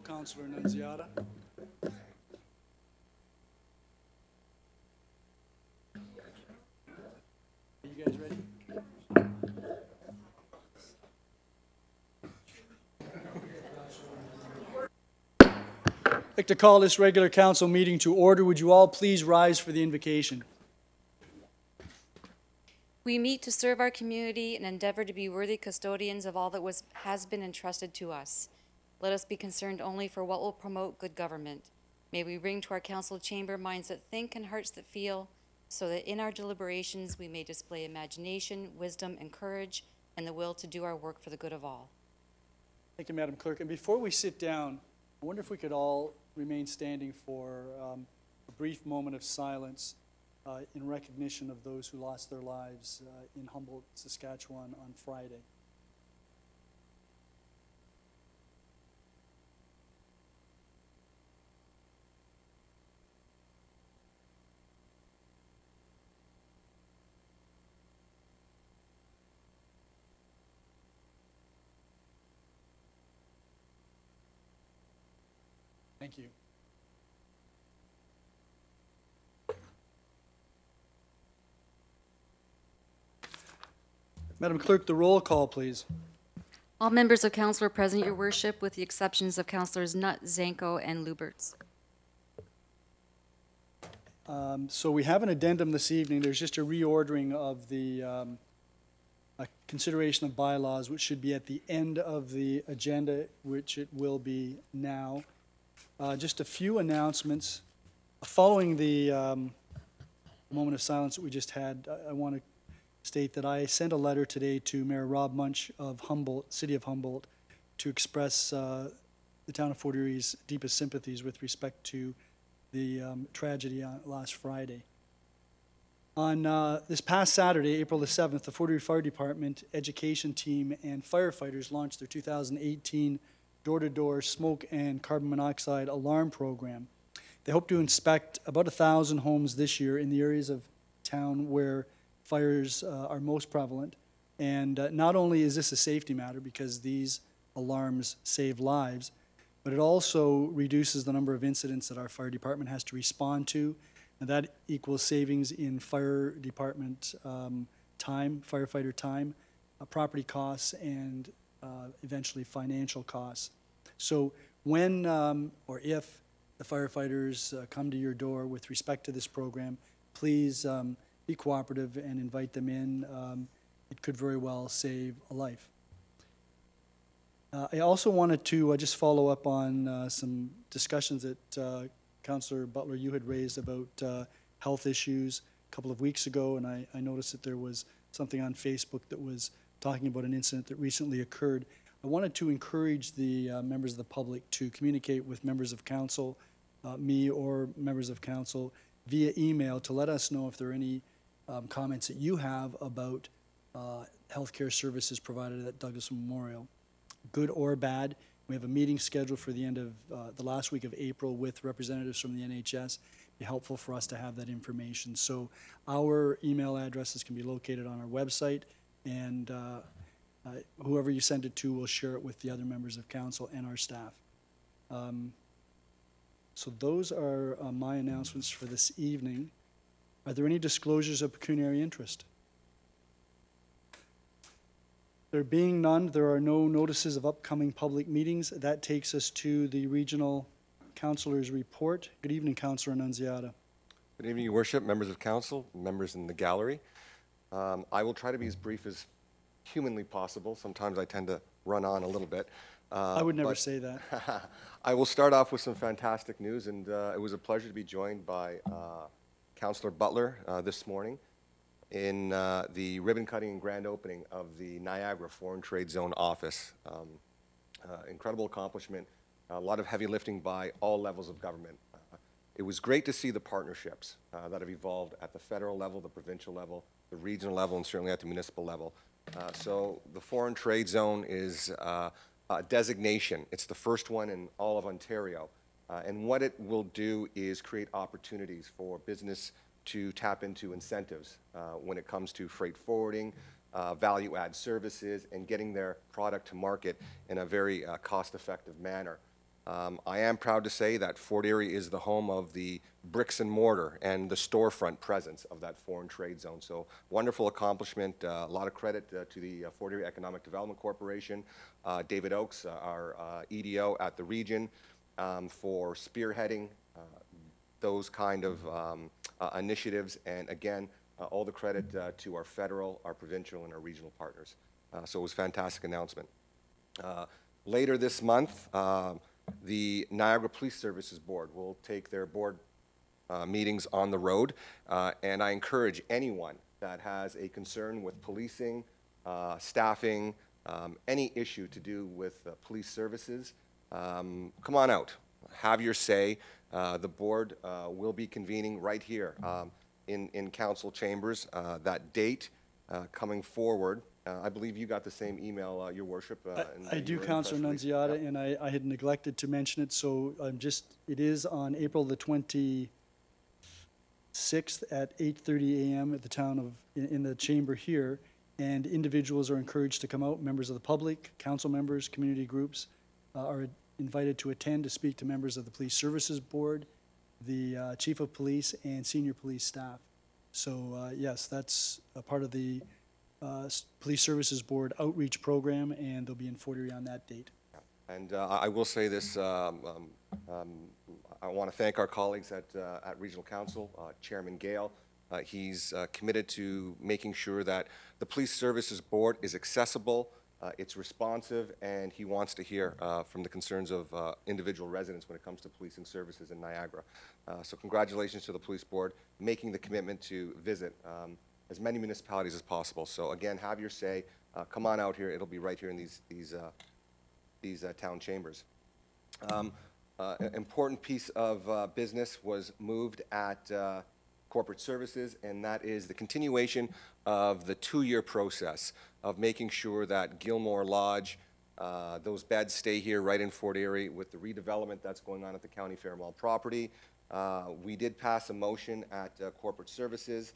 Council, Councillor Nunziata. Are you guys ready? I'd like to call this regular council meeting to order. Would you all please rise for the invocation? We meet to serve our community and endeavor to be worthy custodians of all that has been entrusted to us. Let us be concerned only for what will promote good government. May we bring to our council chamber minds that think and hearts that feel, so that in our deliberations we may display imagination, wisdom, and courage, and the will to do our work for the good of all. Thank you, Madam Clerk. And before we sit down, I wonder if we could all remain standing for a brief moment of silence in recognition of those who lost their lives in Humboldt, Saskatchewan on Friday. Thank you. Madam Clerk, the roll call, please. All members of council are present, your worship, with the exceptions of councillors Nutt, Zanko, and Luberts. So we have an addendum this evening. There's just a reordering of the a consideration of bylaws, which should be at the end of the agenda, which it will be now. Just a few announcements. Following the moment of silence that we just had, I want to state that I sent a letter today to Mayor Rob Munch of Humboldt, City of Humboldt, to express the town of Fort Erie's deepest sympathies with respect to the tragedy last Friday. On this past Saturday, April the 7th, the Fort Erie Fire Department education team and firefighters launched their 2018 door-to-door smoke and carbon monoxide alarm program. They hope to inspect about 1,000 homes this year in the areas of town where fires are most prevalent. And not only is this a safety matter because these alarms save lives, but it also reduces the number of incidents that our fire department has to respond to. And that equals savings in fire department time, firefighter time, property costs, and eventually financial costs. So when or if the firefighters come to your door with respect to this program, please be cooperative and invite them in. It could very well save a life. I also wanted to just follow up on some discussions that Councillor Butler, you had raised about health issues a couple of weeks ago, and I noticed that there was something on Facebook that was talking about an incident that recently occurred. I wanted to encourage the members of the public to communicate with members of council, me or members of council, via email to let us know if there are any comments that you have about healthcare services provided at Douglas Memorial, good or bad. We have a meeting scheduled for the end of the last week of April with representatives from the NHS. It'd be helpful for us to have that information. So our email addresses can be located on our website, and whoever you send it to will share it with the other members of council and our staff. So those are my announcements for this evening. Are there any disclosures of pecuniary interest? There being none, there are no notices of upcoming public meetings. That takes us to the regional councillor's report. Good evening, Councillor Nunziata. Good evening, Your Worship, members of council, members in the gallery. I will try to be as brief as humanly possible. Sometimes I tend to run on a little bit. I would never say that. I will start off with some fantastic news, and it was a pleasure to be joined by Councillor Butler this morning in the ribbon cutting and grand opening of the Niagara Foreign Trade Zone office. Incredible accomplishment, a lot of heavy lifting by all levels of government. It was great to see the partnerships that have evolved at the federal level, the provincial level, the regional level, and certainly at the municipal level. So the Foreign Trade Zone is a designation. It's the first one in all of Ontario. And what it will do is create opportunities for business to tap into incentives when it comes to freight forwarding, value-add services, and getting their product to market in a very cost-effective manner. I am proud to say that Fort Erie is the home of the bricks and mortar and the storefront presence of that foreign trade zone. So wonderful accomplishment. A lot of credit to the Fort Erie Economic Development Corporation, David Oakes, our EDO at the region, for spearheading those kind of initiatives. And again, all the credit to our federal, our provincial, and our regional partners. So it was a fantastic announcement. Later this month, the Niagara Police Services Board will take their board meetings on the road, and I encourage anyone that has a concern with policing, staffing, any issue to do with police services, come on out, have your say. The board will be convening right here in council chambers. That date coming forward, I believe you got the same email, Your Worship. I do, Councillor Nunziata, and I had neglected to mention it, so it is on April the 26th at 8:30 a.m. at the in the chamber here, and individuals are encouraged to come out. Members of the public, council members, community groups are invited to attend to speak to members of the Police Services Board, the Chief of Police, and senior police staff. So yes, that's a part of the Police Services Board outreach program, and they'll be in Fort Erie on that date. And I will say this, I want to thank our colleagues at Regional Council, Chairman Gale. He's committed to making sure that the Police Services Board is accessible, it's responsive, and he wants to hear from the concerns of individual residents when it comes to policing services in Niagara. So congratulations to the Police Board making the commitment to visit as many municipalities as possible. So again, have your say. Come on out here. It'll be right here in these town chambers. An important piece of business was moved at Corporate Services, and that is the continuation of the 2-year process of making sure that Gilmore Lodge, those beds stay here right in Fort Erie with the redevelopment that's going on at the County Fair Mall property. We did pass a motion at Corporate Services,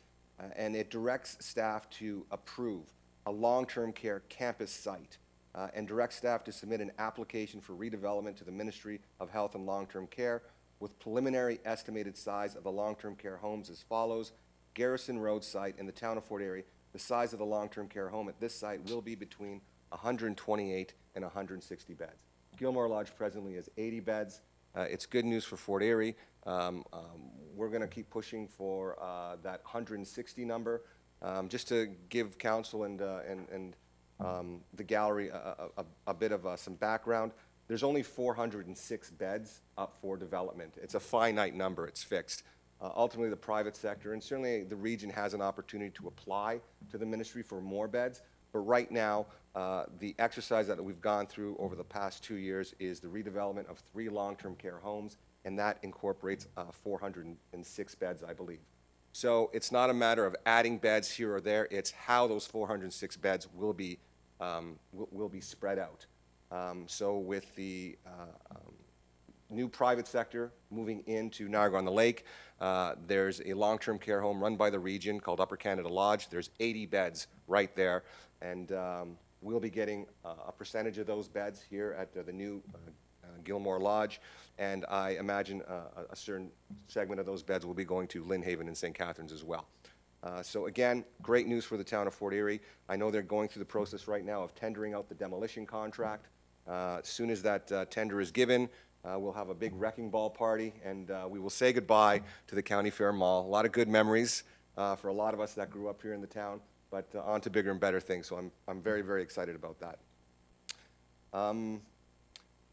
and it directs staff to approve a long-term care campus site and directs staff to submit an application for redevelopment to the Ministry of Health and Long-Term Care with preliminary estimated size of the long-term care homes as follows. Garrison Road site in the town of Fort Erie, the size of the long-term care home at this site will be between 128 and 160 beds. Gilmore Lodge presently has 80 beds. It's good news for Fort Erie. We're going to keep pushing for that 160 number. Just to give council and the gallery a bit of some background, there's only 406 beds up for development. It's a finite number. It's fixed. Ultimately, the private sector and certainly the region has an opportunity to apply to the ministry for more beds. But right now, the exercise that we've gone through over the past 2 years is the redevelopment of 3 long-term care homes, and that incorporates 406 beds, I believe. So it's not a matter of adding beds here or there. It's how those 406 beds will be spread out. So with the new private sector moving into Niagara-on-the-Lake, there's a long-term care home run by the region called Upper Canada Lodge. There's 80 beds right there, and we'll be getting a percentage of those beds here at the new Gilmore Lodge, and I imagine a certain segment of those beds will be going to Lynn Haven and St. Catharines as well. So again, great news for the town of Fort Erie. I know they're going through the process right now of tendering out the demolition contract. As soon as that tender is given, we'll have a big wrecking ball party, and we will say goodbye to the County Fair Mall. A lot of good memories for a lot of us that grew up here in the town, but on to bigger and better things, so I'm very, very excited about that.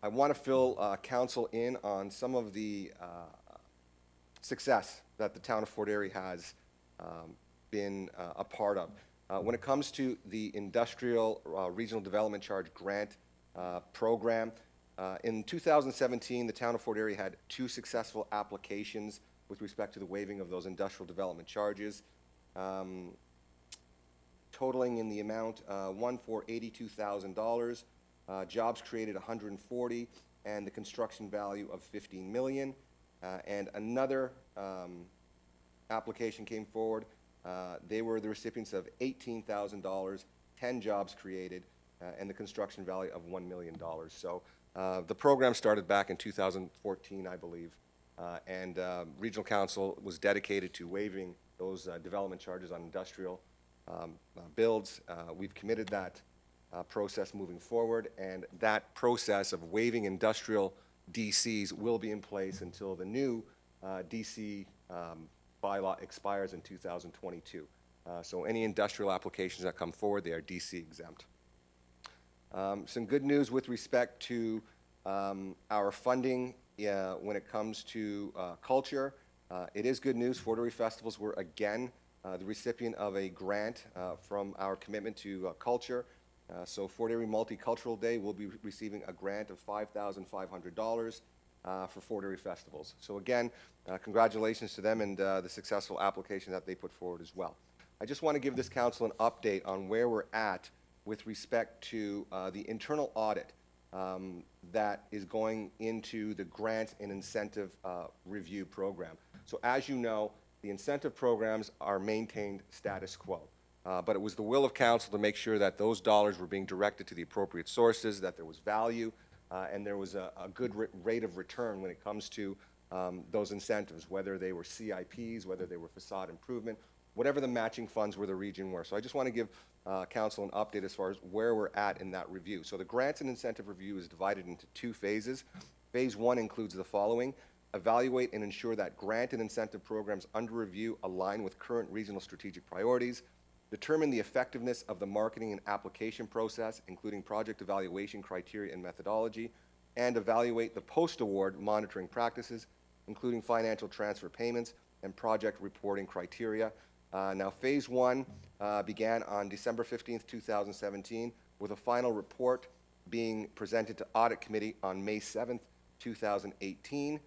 I want to fill council in on some of the success that the town of Fort Erie has been a part of. When it comes to the Industrial Regional Development Charge Grant program, in 2017, the town of Fort Erie had 2 successful applications with respect to the waiving of those industrial development charges, totaling in the amount, one for $82,000, jobs created 140, and the construction value of $15 million. And another application came forward. They were the recipients of $18,000, 10 jobs created, and the construction value of $1 million. So the program started back in 2014, I believe, and Regional Council was dedicated to waiving those development charges on industrial builds. We've committed that process moving forward, and that process of waiving industrial DCs will be in place until the new DC bylaw expires in 2022. So any industrial applications that come forward, they are DC exempt. Some good news with respect to our funding when it comes to culture. It is good news. Fort Erie Festivals were again the recipient of a grant from our commitment to culture. So Fort Erie Multicultural Day will be receiving a grant of $5,500 for Fort Erie Festivals. So again, congratulations to them and the successful application that they put forward as well. I just want to give this council an update on where we're at with respect to the internal audit that is going into the grant and incentive review program. So as you know, the incentive programs are maintained status quo. But it was the will of council to make sure that those dollars were being directed to the appropriate sources, that there was value, and there was a good rate of return when it comes to those incentives, whether they were CIPs, whether they were facade improvement, whatever the matching funds were the region were. So I just want to give council an update as far as where we're at in that review. So the grants and incentive review is divided into two phases. Phase one includes the following: evaluate and ensure that grant and incentive programs under review align with current regional strategic priorities, determine the effectiveness of the marketing and application process, including project evaluation criteria and methodology, and evaluate the post-award monitoring practices, including financial transfer payments and project reporting criteria. Now, phase one began on December 15th, 2017, with a final report being presented to Audit Committee on May 7th, 2018.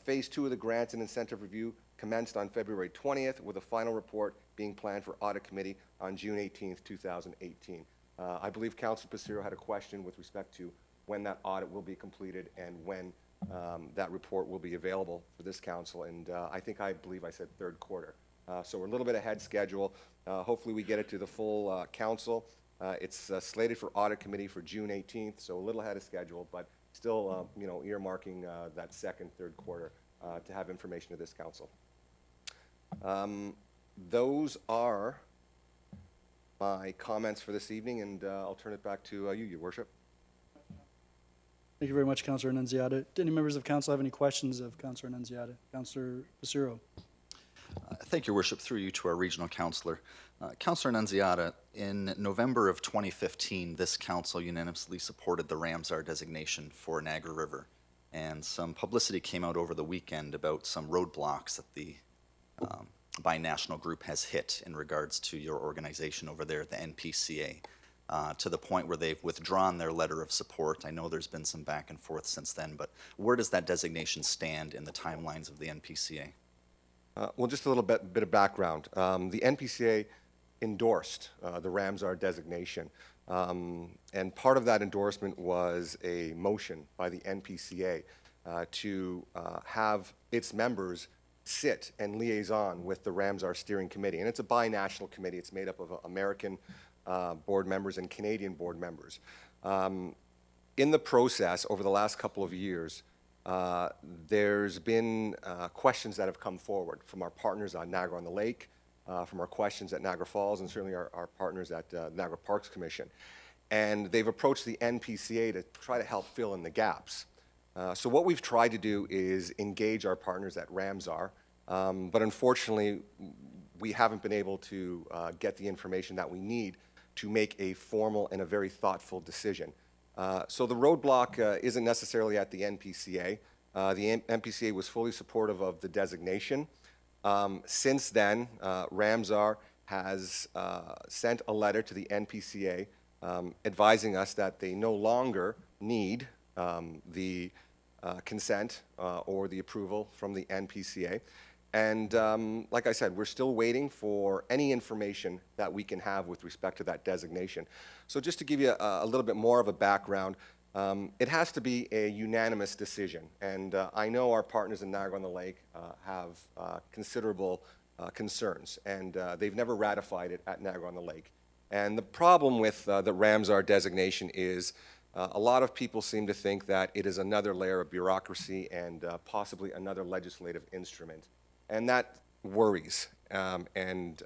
Phase two of the grants and incentive review commenced on February 20th, with a final report being planned for Audit Committee on June 18th, 2018. I believe Councilor Passero had a question with respect to when that audit will be completed and when that report will be available for this council, and I believe I said third quarter. So we're a little bit ahead schedule. Hopefully we get it to the full council. It's slated for Audit Committee for June 18th, so a little ahead of schedule, but still, earmarking that second, third quarter to have information to this council. Those are my comments for this evening, and I'll turn it back to you, Your Worship. Thank you very much, Councillor Annunziata. Do any members of council have any questions of Councillor Annunziata? Councillor Passero. Thank you, Your Worship. Through you to our regional councillor. Councillor Annunziata, in November of 2015, this council unanimously supported the Ramsar designation for Niagara River, and some publicity came out over the weekend about some roadblocks that the binational group has hit in regards to your organization over there at the NPCA, to the point where they've withdrawn their letter of support. I know there's been some back and forth since then, but where does that designation stand in the timelines of the NPCA? Well, just a little bit of background. The NPCA endorsed the Ramsar designation, and part of that endorsement was a motion by the NPCA to have its members sit and liaison with the Ramsar Steering Committee. And it's a binational committee. It's made up of American board members and Canadian board members. In the process, over the last couple of years, there's been questions that have come forward from our partners on Niagara-on-the-Lake, from our questions at Niagara Falls, and certainly our partners at Niagara Parks Commission. And they've approached the NPCA to try to help fill in the gaps. So what we've tried to do is engage our partners at Ramsar, but unfortunately, we haven't been able to get the information that we need to make a formal and a very thoughtful decision. So the roadblock isn't necessarily at the NPCA. The NPCA was fully supportive of the designation. Since then, Ramsar has sent a letter to the NPCA advising us that they no longer need the consent or the approval from the NPCA. And like I said, we're still waiting for any information that we can have with respect to that designation. So just to give you a little bit more of a background, it has to be a unanimous decision. And I know our partners in Niagara-on-the-Lake have considerable concerns, and they've never ratified it at Niagara-on-the-Lake. And the problem with the Ramsar designation is a lot of people seem to think that it is another layer of bureaucracy and possibly another legislative instrument. And that worries and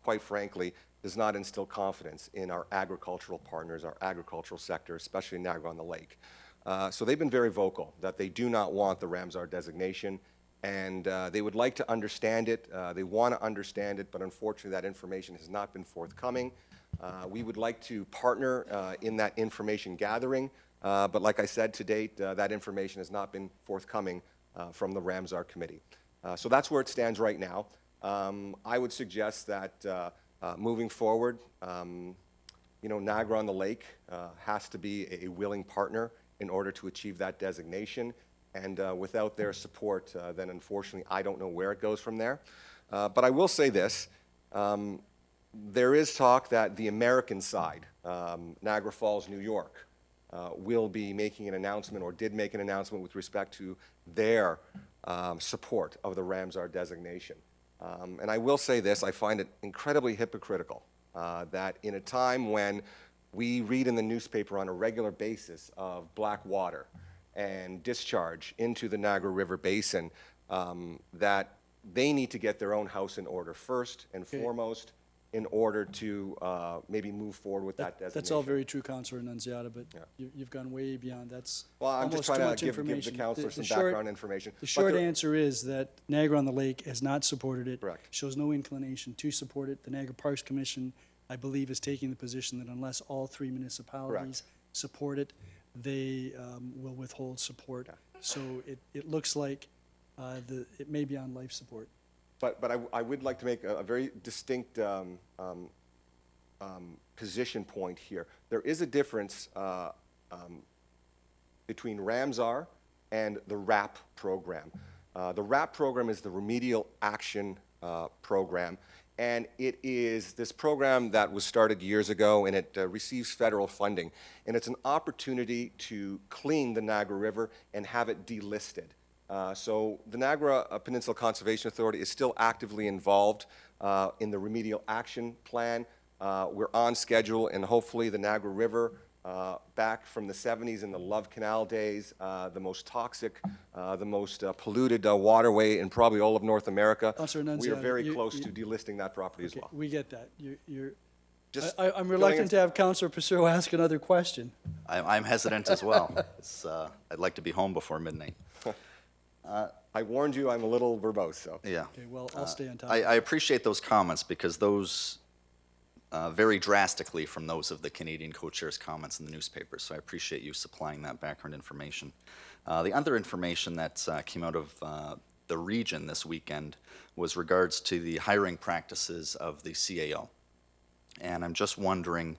quite frankly, does not instill confidence in our agricultural partners, our agricultural sector, especially Niagara-on-the-Lake. So they've been very vocal that they do not want the Ramsar designation, and they would like to understand it. They want to understand it, but unfortunately that information has not been forthcoming. We would like to partner in that information gathering, but like I said, to date, that information has not been forthcoming from the Ramsar committee. So that's where it stands right now. I would suggest that moving forward, you know, Niagara-on-the-Lake has to be a willing partner in order to achieve that designation. And without their support, then unfortunately, I don't know where it goes from there. But I will say this. There is talk that the American side, Niagara Falls, New York, will be making an announcement or did make an announcement with respect to their support of the Ramsar designation. And I will say this, I find it incredibly hypocritical that in a time when we read in the newspaper on a regular basis of black water and discharge into the Niagara River Basin, that they need to get their own house in order first and foremost in order to maybe move forward with that designation. That's all very true, Councillor Annunziata, but you've gone way beyond. That's well, I'm just almost trying too to much give the councillor some short- background information. The But short there- answer is that Niagara-on-the-Lake has not supported it. Correct. Shows no inclination to support it. The Niagara Parks Commission, I believe, is taking the position that unless all three municipalities support it, they will withhold support. So it looks like it may be on life support. But I would like to make a very distinct position point here. There is a difference between Ramsar and the RAP program. The RAP program is the Remedial Action Program, and it is this program that was started years ago, and it receives federal funding. And it's an opportunity to clean the Niagara River and have it delisted. So the Niagara Peninsula Conservation Authority is still actively involved in the Remedial Action Plan. We're on schedule, and hopefully the Niagara River, back from the 70s and the Love Canal days, the most toxic, the most polluted waterway in probably all of North America. Councillor We are Annunziata, very close to delisting that property as Okay, well. we get that. I'm filling reluctant in- to have Councillor Passero ask another question. I'm hesitant as well. I'd like to be home before midnight. I warned you, I'm a little verbose, so. Yeah. Okay, well, I'll stay on top. I appreciate those comments because those vary drastically from those of the Canadian co-chair's comments in the newspapers. So I appreciate you supplying that background information. The other information that came out of the region this weekend was regards to the hiring practices of the CAO. And I'm just wondering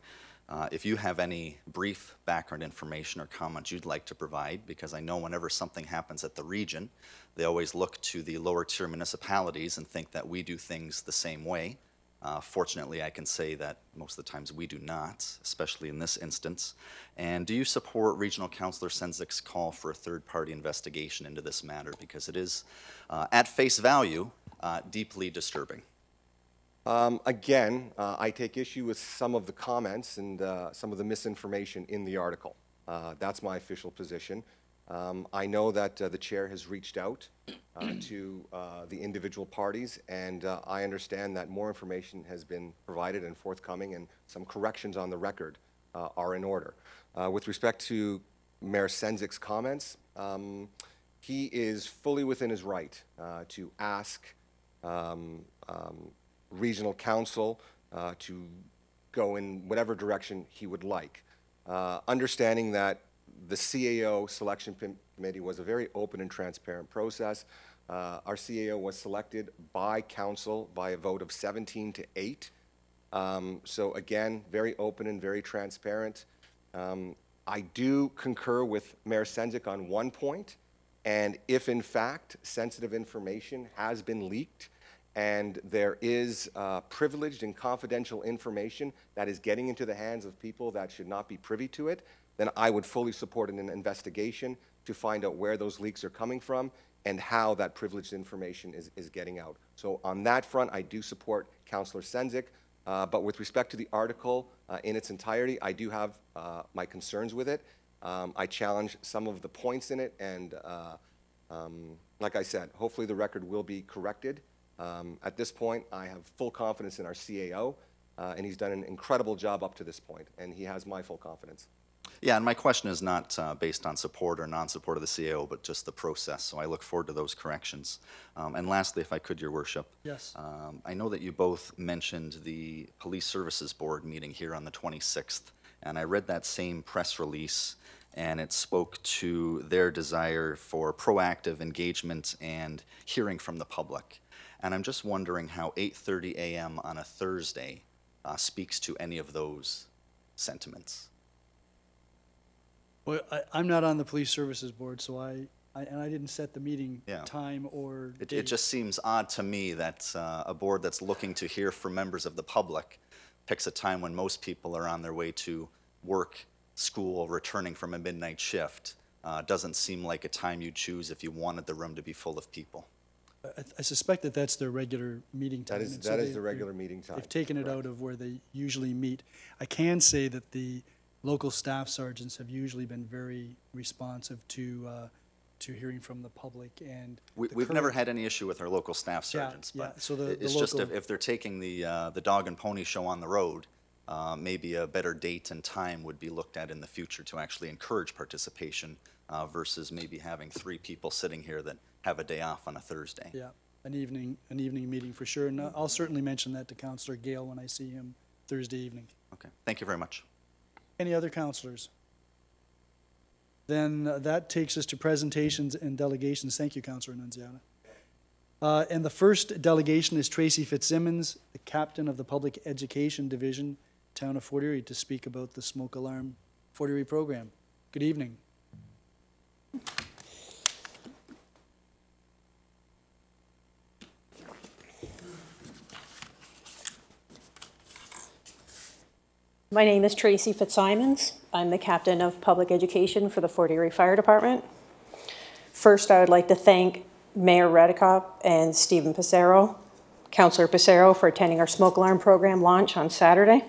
if you have any brief background information or comments you'd like to provide, because I know whenever something happens at the region, they always look to the lower tier municipalities and think that we do things the same way. Fortunately, I can say that most of the times we do not, especially in this instance. And do you support Regional Councillor Senzik's call for a third-party investigation into this matter? Because it is, at face value, deeply disturbing. Again, I take issue with some of the comments and some of the misinformation in the article. That's my official position. I know that the chair has reached out to the individual parties, and I understand that more information has been provided and forthcoming, and some corrections on the record are in order. With respect to Mayor Senzik's comments, he is fully within his right to ask regional council to go in whatever direction he would like. Understanding that the CAO selection committee was a very open and transparent process. Our CAO was selected by council by a vote of 17-8. So again, very open and very transparent. I do concur with Mayor Senzik on one point, and if in fact sensitive information has been leaked, and there is privileged and confidential information that is getting into the hands of people that should not be privy to it, then I would fully support an investigation to find out where those leaks are coming from and how that privileged information is getting out. So on that front, I do support Councillor Senzik, but with respect to the article, in its entirety. I do have my concerns with it. I challenge some of the points in it, and like I said, hopefully the record will be corrected. At this point, I have full confidence in our CAO, and he's done an incredible job up to this point, and he has my full confidence. Yeah, and my question is not based on support or non-support of the CAO, but just the process. So I look forward to those corrections. And lastly, if I could, Your Worship. Yes. I know that you both mentioned the Police Services Board meeting here on the 26th, and I read that same press release, and it spoke to their desire for proactive engagement and hearing from the public. And I'm just wondering how 8:30 a.m. on a Thursday speaks to any of those sentiments. Well, I'm not on the Police Services Board, so and I didn't set the meeting Yeah. time or It date. just seems odd to me that a board that's looking to hear from members of the public picks a time when most people are on their way to work, school, returning from a midnight shift. Doesn't seem like a time you'd choose if you wanted the room to be full of people. I suspect that that's their regular meeting time. That is, and so that is they- the regular meeting time. They've taken it correct. out of where they usually meet. I can say that the local staff sergeants have usually been very responsive to hearing from the public, and We've never had any issue with our local staff Yeah, sergeants, yeah, but so the it's just local- if they're taking the dog and pony show on the road, maybe a better date and time would be looked at in the future to actually encourage participation versus maybe having 3 people sitting here that have a day off on a Thursday. Yeah, an evening meeting for sure, and I'll certainly mention that to Councillor Gale when I see him Thursday evening. Okay, thank you very much. Any other councillors? Then that takes us to presentations and delegations. Thank you, Councillor Annunziata. And the first delegation is Tracy Fitzsimmons, the captain of the Public Education Division, Town of Fort Erie, to speak about the smoke alarm Fort Erie program. Good evening. My name is Tracy Fitzsimons. I'm the captain of public education for the Fort Erie Fire Department. First, I would like to thank Mayor Redekop and Stephen Passero, Councillor Passero, for attending our smoke alarm program launch on Saturday.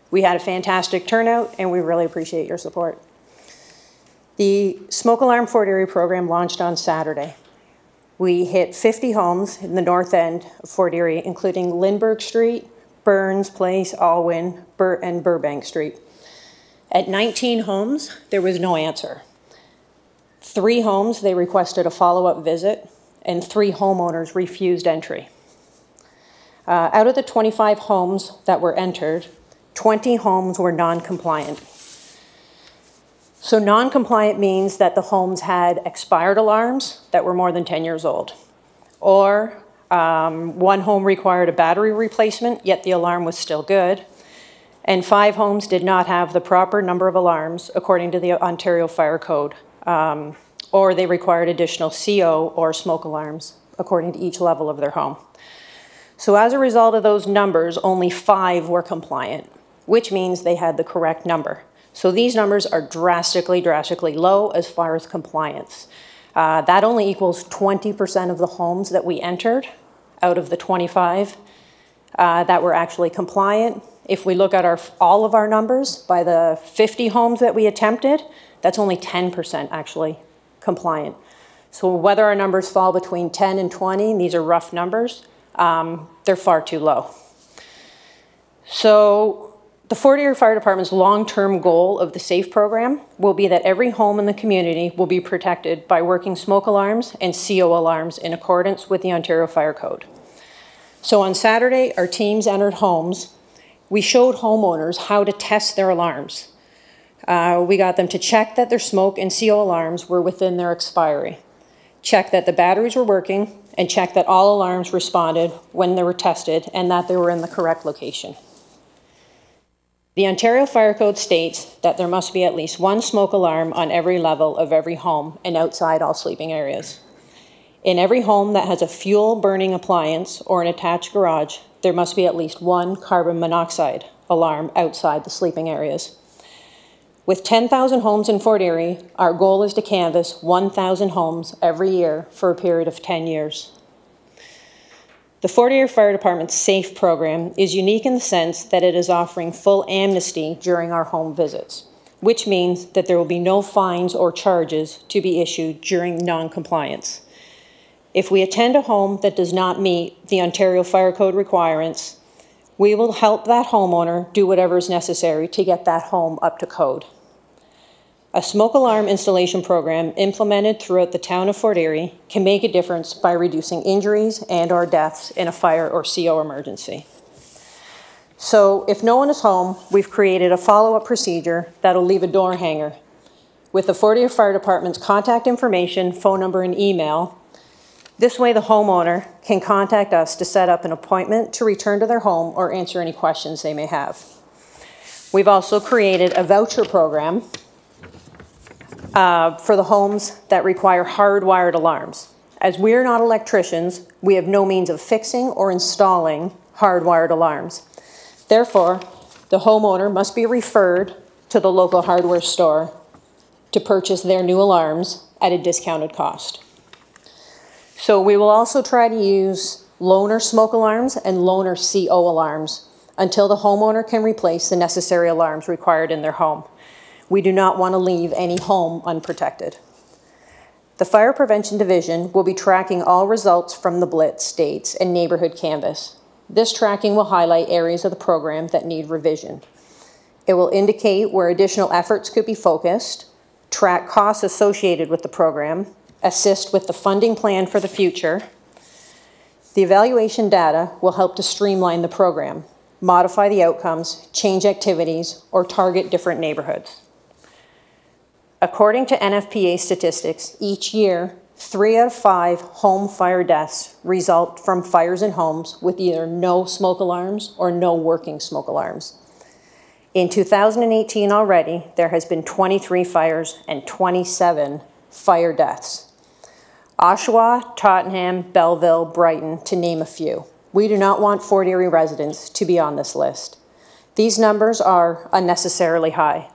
We had a fantastic turnout, and we really appreciate your support. The smoke alarm Fort Erie program launched on Saturday. We hit 50 homes in the north end of Fort Erie, including Lindbergh Street, Burns Place, Alwyn, and Burbank Street. At 19 homes, there was no answer. 3 homes, they requested a follow-up visit, and 3 homeowners refused entry. Out of the 25 homes that were entered, 20 homes were non-compliant. So non-compliant means that the homes had expired alarms that were more than 10 years old, or one home required a battery replacement, yet the alarm was still good, and 5 homes did not have the proper number of alarms according to the Ontario Fire Code, or they required additional CO or smoke alarms according to each level of their home. So as a result of those numbers, only 5 were compliant, which means they had the correct number. So these numbers are drastically low as far as compliance. That only equals 20% of the homes that we entered out of the 25 that were actually compliant. If we look at all of our numbers, by the 50 homes that we attempted, that's only 10% actually compliant. So whether our numbers fall between 10 and 20, these are rough numbers, they're far too low. So the Fort Erie Fire Department's long-term goal of the SAFE program will be that every home in the community will be protected by working smoke alarms and CO alarms in accordance with the Ontario Fire Code. So on Saturday, our teams entered homes. We showed homeowners how to test their alarms. We got them to check that their smoke and CO alarms were within their expiry, check that the batteries were working, and check that all alarms responded when they were tested and that they were in the correct location. The Ontario Fire Code states that there must be at least 1 smoke alarm on every level of every home and outside all sleeping areas. In every home that has a fuel burning appliance or an attached garage, there must be at least 1 carbon monoxide alarm outside the sleeping areas. With 10,000 homes in Fort Erie, our goal is to canvass 1,000 homes every year for a period of 10 years. The Fort Erie Fire Department's SAFE program is unique in the sense that it is offering full amnesty during our home visits, which means that there will be no fines or charges to be issued during non-compliance. If we attend a home that does not meet the Ontario Fire Code requirements, we will help that homeowner do whatever is necessary to get that home up to code. A smoke alarm installation program implemented throughout the town of Fort Erie can make a difference by reducing injuries and/or deaths in a fire or CO emergency. So if no one is home, we've created a follow-up procedure that'll leave a door hanger with the Fort Erie Fire Department's contact information, phone number, and email. This way the homeowner can contact us to set up an appointment to return to their home or answer any questions they may have. We've also created a voucher program for the homes that require hardwired alarms. As we're not electricians, we have no means of fixing or installing hardwired alarms. Therefore, the homeowner must be referred to the local hardware store to purchase their new alarms at a discounted cost. So we will also try to use loaner smoke alarms and loaner CO alarms until the homeowner can replace the necessary alarms required in their home. We do not want to leave any home unprotected. The Fire Prevention Division will be tracking all results from the Blitz dates and neighborhood canvas. This tracking will highlight areas of the program that need revision. It will indicate where additional efforts could be focused, track costs associated with the program, assist with the funding plan for the future. The evaluation data will help to streamline the program, modify the outcomes, change activities, or target different neighborhoods. According to NFPA statistics, each year, 3 out of 5 home fire deaths result from fires in homes with either no smoke alarms or no working smoke alarms. In 2018 already, there has been 23 fires and 27 fire deaths. Oshawa, Tottenham, Belleville, Brighton, to name a few. We do not want Fort Erie residents to be on this list. These numbers are unnecessarily high.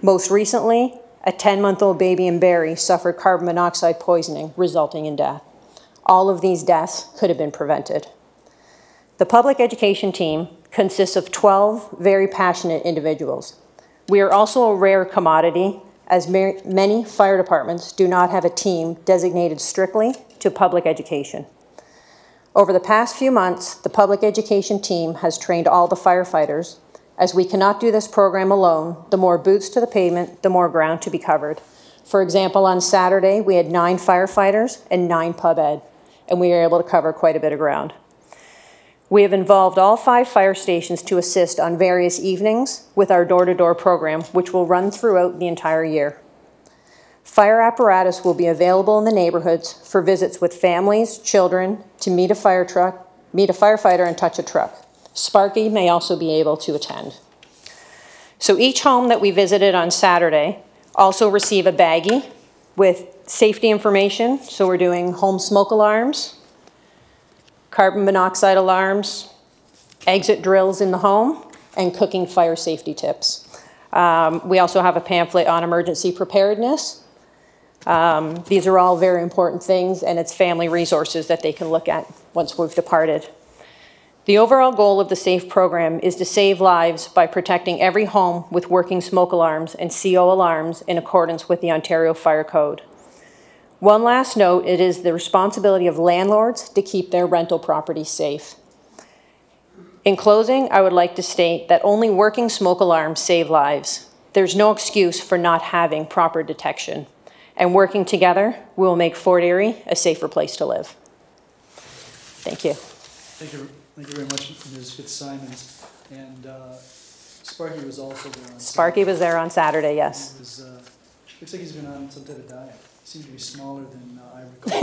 Most recently, a 10-month-old baby in Barrie suffered carbon monoxide poisoning, resulting in death. All of these deaths could have been prevented. The public education team consists of 12 very passionate individuals. We are also a rare commodity, as many fire departments do not have a team designated strictly to public education. Over the past few months, the public education team has trained all the firefighters. As we cannot do this program alone, the more boots to the pavement, the more ground to be covered. For example, on Saturday, we had 9 firefighters and 9 pub ed, and we were able to cover quite a bit of ground. We have involved all 5 fire stations to assist on various evenings with our door-to-door program, which will run throughout the entire year. Fire apparatus will be available in the neighborhoods for visits with families, children, to meet a fire truck, meet a firefighter, and touch a truck. Sparky may also be able to attend. So each home that we visited on Saturday also receive a baggie with safety information. So we're doing home smoke alarms, carbon monoxide alarms, exit drills in the home, and cooking fire safety tips. We also have a pamphlet on emergency preparedness. These are all very important things, and it's family resources that they can look at once we've departed. The overall goal of the SAFE program is to save lives by protecting every home with working smoke alarms and CO alarms in accordance with the Ontario Fire Code. One last note, it is the responsibility of landlords to keep their rental properties safe. In closing, I would like to state that only working smoke alarms save lives. There's no excuse for not having proper detection. And working together, we will make Fort Erie a safer place to live. Thank you. Thank you very much, Ms. Fitzsimons. And Sparky was also there on Sparky was there on Saturday, yes. It was, looks like he's been on some type of diet. He seemed to be smaller than I recall.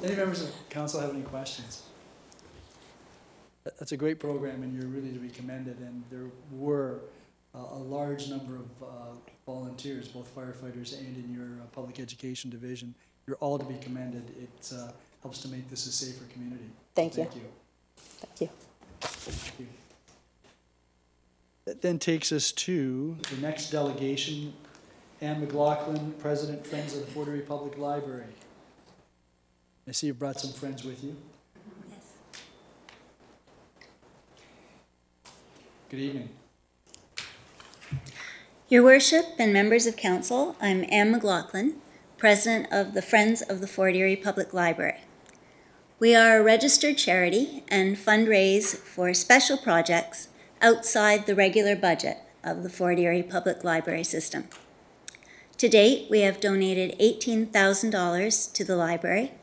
Any members of council have any questions? That's a great program, and you're really to be commended. And there were a large number of volunteers, both firefighters and in your public education division. You're all to be commended. It helps to make this a safer community. Thank you. Thank you. Thank you. Thank you. That then takes us to the next delegation. Anne McLaughlin, President, Friends of the Fort Erie Public Library. I see you've brought some friends with you. Yes. Good evening. Your Worship and members of council, I'm Anne McLaughlin, President of the Friends of the Fort Erie Public Library. We are a registered charity and fundraise for special projects outside the regular budget of the Fort Erie Public Library system. To date, we have donated $18,000 to the library.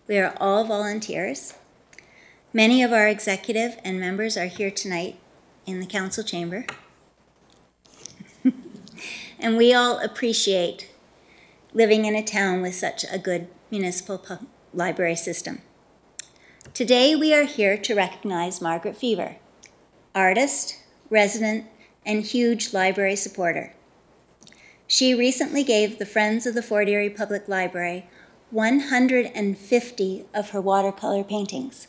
We are all volunteers. Many of our executive and members are here tonight in the council chamber. And we all appreciate living in a town with such a good municipal library system. Today, we are here to recognize Margaret Fever, artist, resident, and huge library supporter. She recently gave the Friends of the Fort Erie Public Library 150 of her watercolor paintings.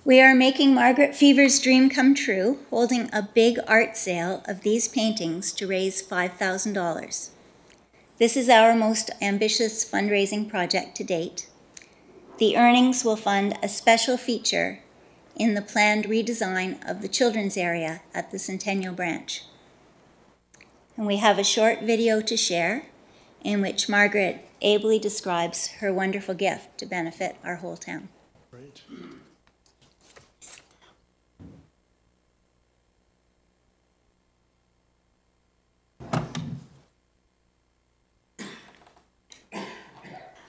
We are making Margaret Fever's dream come true, holding a big art sale of these paintings to raise $5,000. This is our most ambitious fundraising project to date. The earnings will fund a special feature in the planned redesign of the children's area at the Centennial Branch. And we have a short video to share in which Margaret ably describes her wonderful gift to benefit our whole town. Great.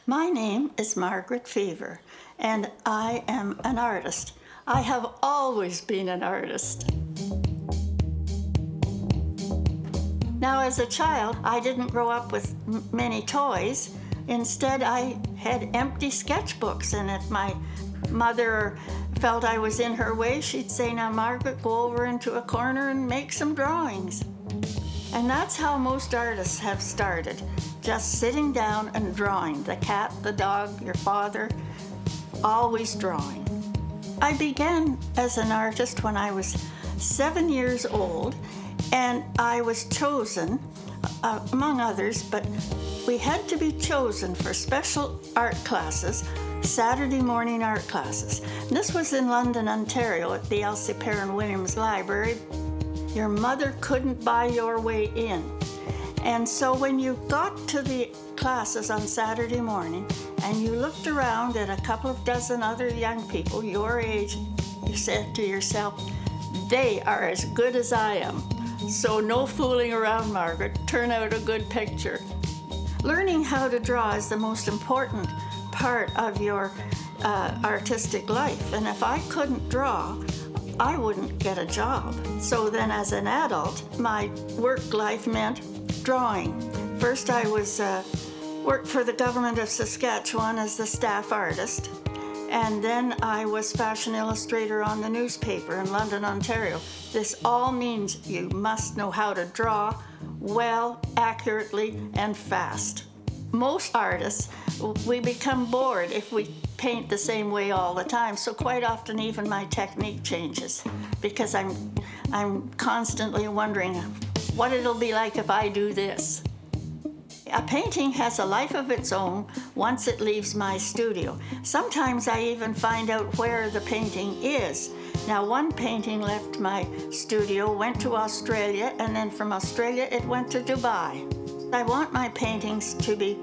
My name is Margaret Fever, and I am an artist. I have always been an artist. Now, as a child, I didn't grow up with many toys. Instead, I had empty sketchbooks, and if my mother felt I was in her way, she'd say, "Now, Margaret, go over into a corner and make some drawings." And that's how most artists have started, just sitting down and drawing. The cat, the dog, your father, always drawing. I began as an artist when I was 7 years old, and I was chosen, among others, but we had to be chosen for special art classes, Saturday morning art classes. And this was in London, Ontario, at the Elsie Perrin Williams Library. Your mother couldn't buy your way in. And so when you got to the classes on Saturday morning and you looked around at a couple of dozen other young people your age, you said to yourself, "They are as good as I am. So no fooling around, Margaret. Turn out a good picture." Learning how to draw is the most important part of your artistic life. And if I couldn't draw, I wouldn't get a job. So then as an adult, my work life meant drawing. First I was worked for the government of Saskatchewan as the staff artist, and then I was fashion illustrator on the newspaper in London, Ontario. This all means you must know how to draw well, accurately, and fast. Most artists, we become bored if we paint the same way all the time, so quite often even my technique changes because I'm constantly wondering what it'll be like if I do this. A painting has a life of its own once it leaves my studio. Sometimes I even find out where the painting is. Now, one painting left my studio, went to Australia, and then from Australia it went to Dubai. I want my paintings to be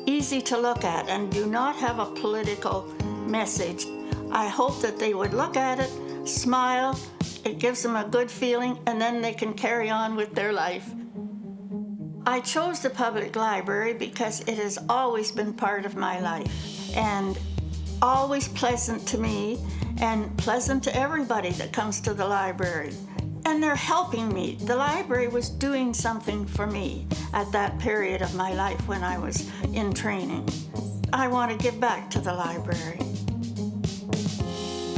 easy to look at and do not have a political message. I hope that they would look at it, smile, it gives them a good feeling, and then they can carry on with their life. I chose the public library because it has always been part of my life and always pleasant to me and pleasant to everybody that comes to the library. And they're helping me. The library was doing something for me at that period of my life when I was in training. I want to give back to the library.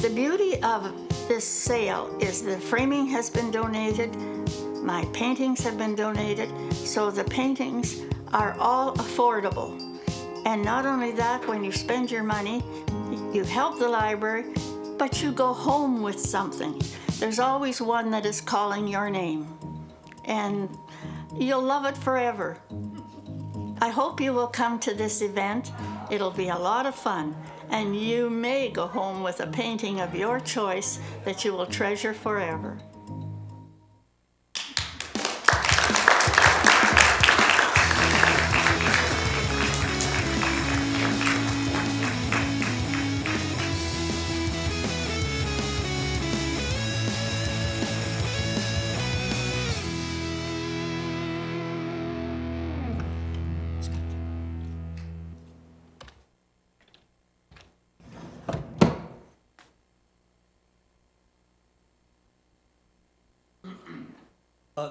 The beauty of this sale is the framing has been donated, my paintings have been donated, so the paintings are all affordable. And not only that, when you spend your money, you help the library, but you go home with something. There's always one that is calling your name, and you'll love it forever. I hope you will come to this event. It'll be a lot of fun, and you may go home with a painting of your choice that you will treasure forever.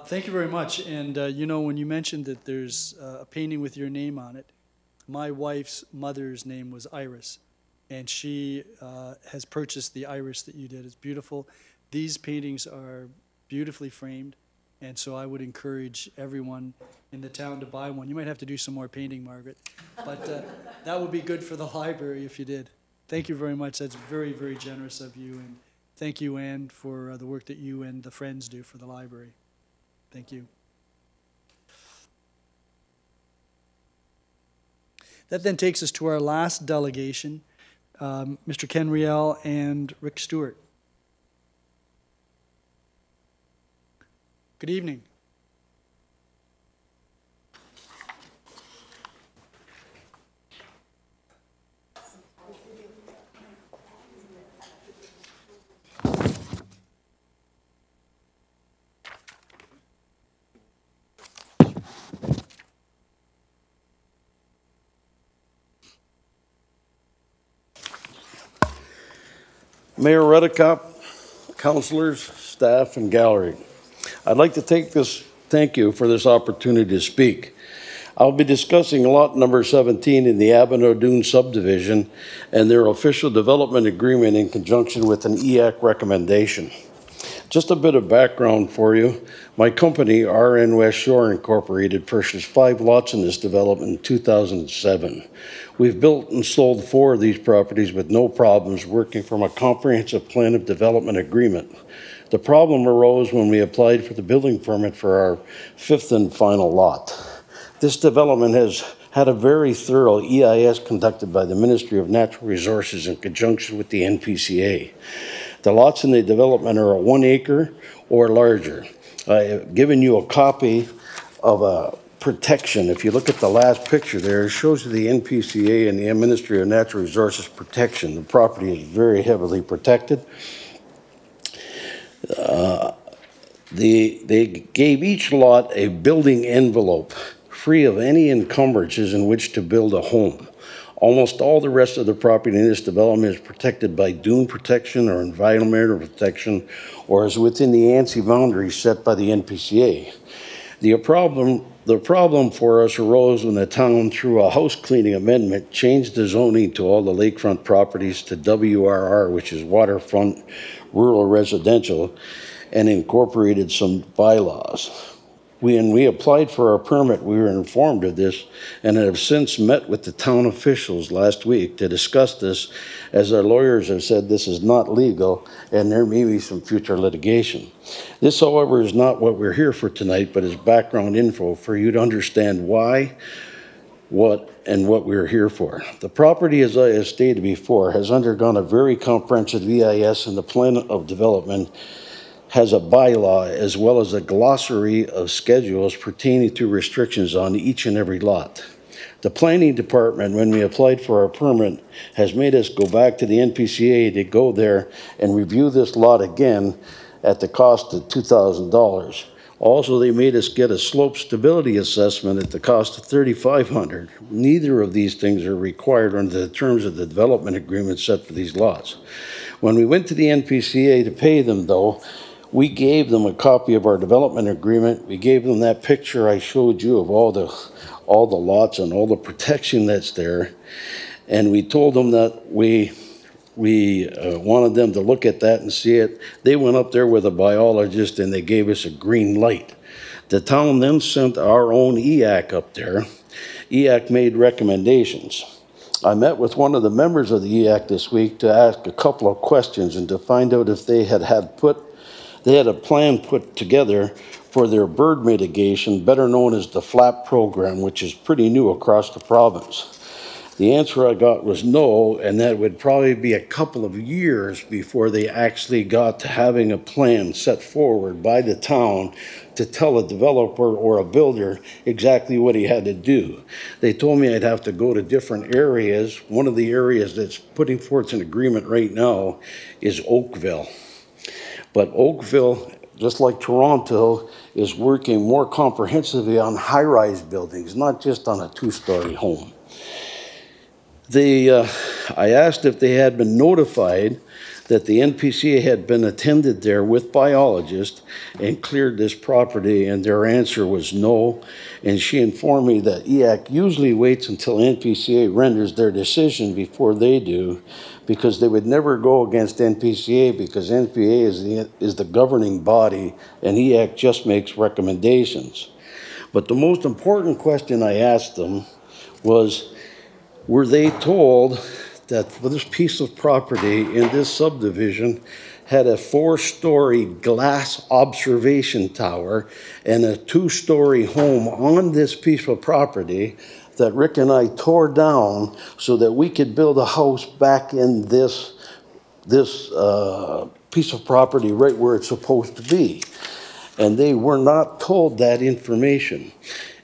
Thank you very much. And you know, when you mentioned that there's a painting with your name on it, my wife's mother's name was Iris, and she has purchased the Iris that you did. It's beautiful. These paintings are beautifully framed, and so I would encourage everyone in the town to buy one. You might have to do some more painting, Margaret, but that would be good for the library if you did. Thank you very much. That's very, very generous of you, and thank you, Anne, for the work that you and the Friends do for the library. Thank you. That then takes us to our last delegation, Mr. Ken Riel and Rick Stewart. Good evening. Mayor Redekop, councilors, staff, and gallery. I'd like to thank you for this opportunity to speak. I'll be discussing lot number 17 in the Avenue Dune subdivision and their official development agreement in conjunction with an EAC recommendation. Just a bit of background for you. My company, RN West Shore Incorporated, purchased 5 lots in this development in 2007. We've built and sold 4 of these properties with no problems, working from a comprehensive plan of development agreement. The problem arose when we applied for the building permit for our 5th and final lot. This development has had a very thorough EIS conducted by the Ministry of Natural Resources in conjunction with the NPCA. The lots in the development are 1 acre or larger. I have given you a copy of a protection. If you look at the last picture there, it shows you the NPCA and the Ministry of Natural Resources protection. The property is very heavily protected. They gave each lot a building envelope free of any encumbrances in which to build a home. Almost all the rest of the property in this development is protected by dune protection or environmental protection, or is within the ANSI boundaries set by the NPCA. The problem for us arose when the town, through a house cleaning amendment, changed the zoning to all the lakefront properties to WRR, which is waterfront rural residential, and incorporated some bylaws. When we applied for our permit, we were informed of this and have since met with the town officials last week to discuss this, as our lawyers have said this is not legal and there may be some future litigation. This, however, is not what we're here for tonight, but is background info for you to understand why, what we're here for. The property, as I have stated before, has undergone a very comprehensive EIS, and the plan of development has a bylaw as well as a glossary of schedules pertaining to restrictions on each and every lot. The planning department, when we applied for our permit, has made us go back to the NPCA to go there and review this lot again at the cost of $2,000. Also, they made us get a slope stability assessment at the cost of $3,500. Neither of these things are required under the terms of the development agreement set for these lots. When we went to the NPCA to pay them, though, we gave them a copy of our development agreement. We gave them that picture I showed you of all the lots and all the protection that's there. And we told them that we wanted them to look at that and see it. They went up there with a biologist and they gave us a green light. The town then sent our own EAC up there. EAC made recommendations. I met with one of the members of the EAC this week to ask a couple of questions and to find out if they had a plan put together for their bird mitigation, better known as the FLAP program, which is pretty new across the province. The answer I got was no, and that would probably be a couple of years before they actually got to having a plan set forward by the town to tell a developer or a builder exactly what he had to do. They told me I'd have to go to different areas. One of the areas that's putting forth an agreement right now is Oakville. But Oakville, just like Toronto, is working more comprehensively on high-rise buildings, not just on a two-story home. I asked if they had been notified that the NPCA had been attended there with biologists and cleared this property, and their answer was no. And she informed me that EAC usually waits until NPCA renders their decision before they do, because they would never go against NPCA, because NPCA is the governing body and EAC just makes recommendations. But the most important question I asked them was, were they told that this piece of property in this subdivision had a 4-story glass observation tower and a 2-story home on this piece of property that Rick and I tore down so that we could build a house back in this piece of property right where it's supposed to be? And they were not told that information.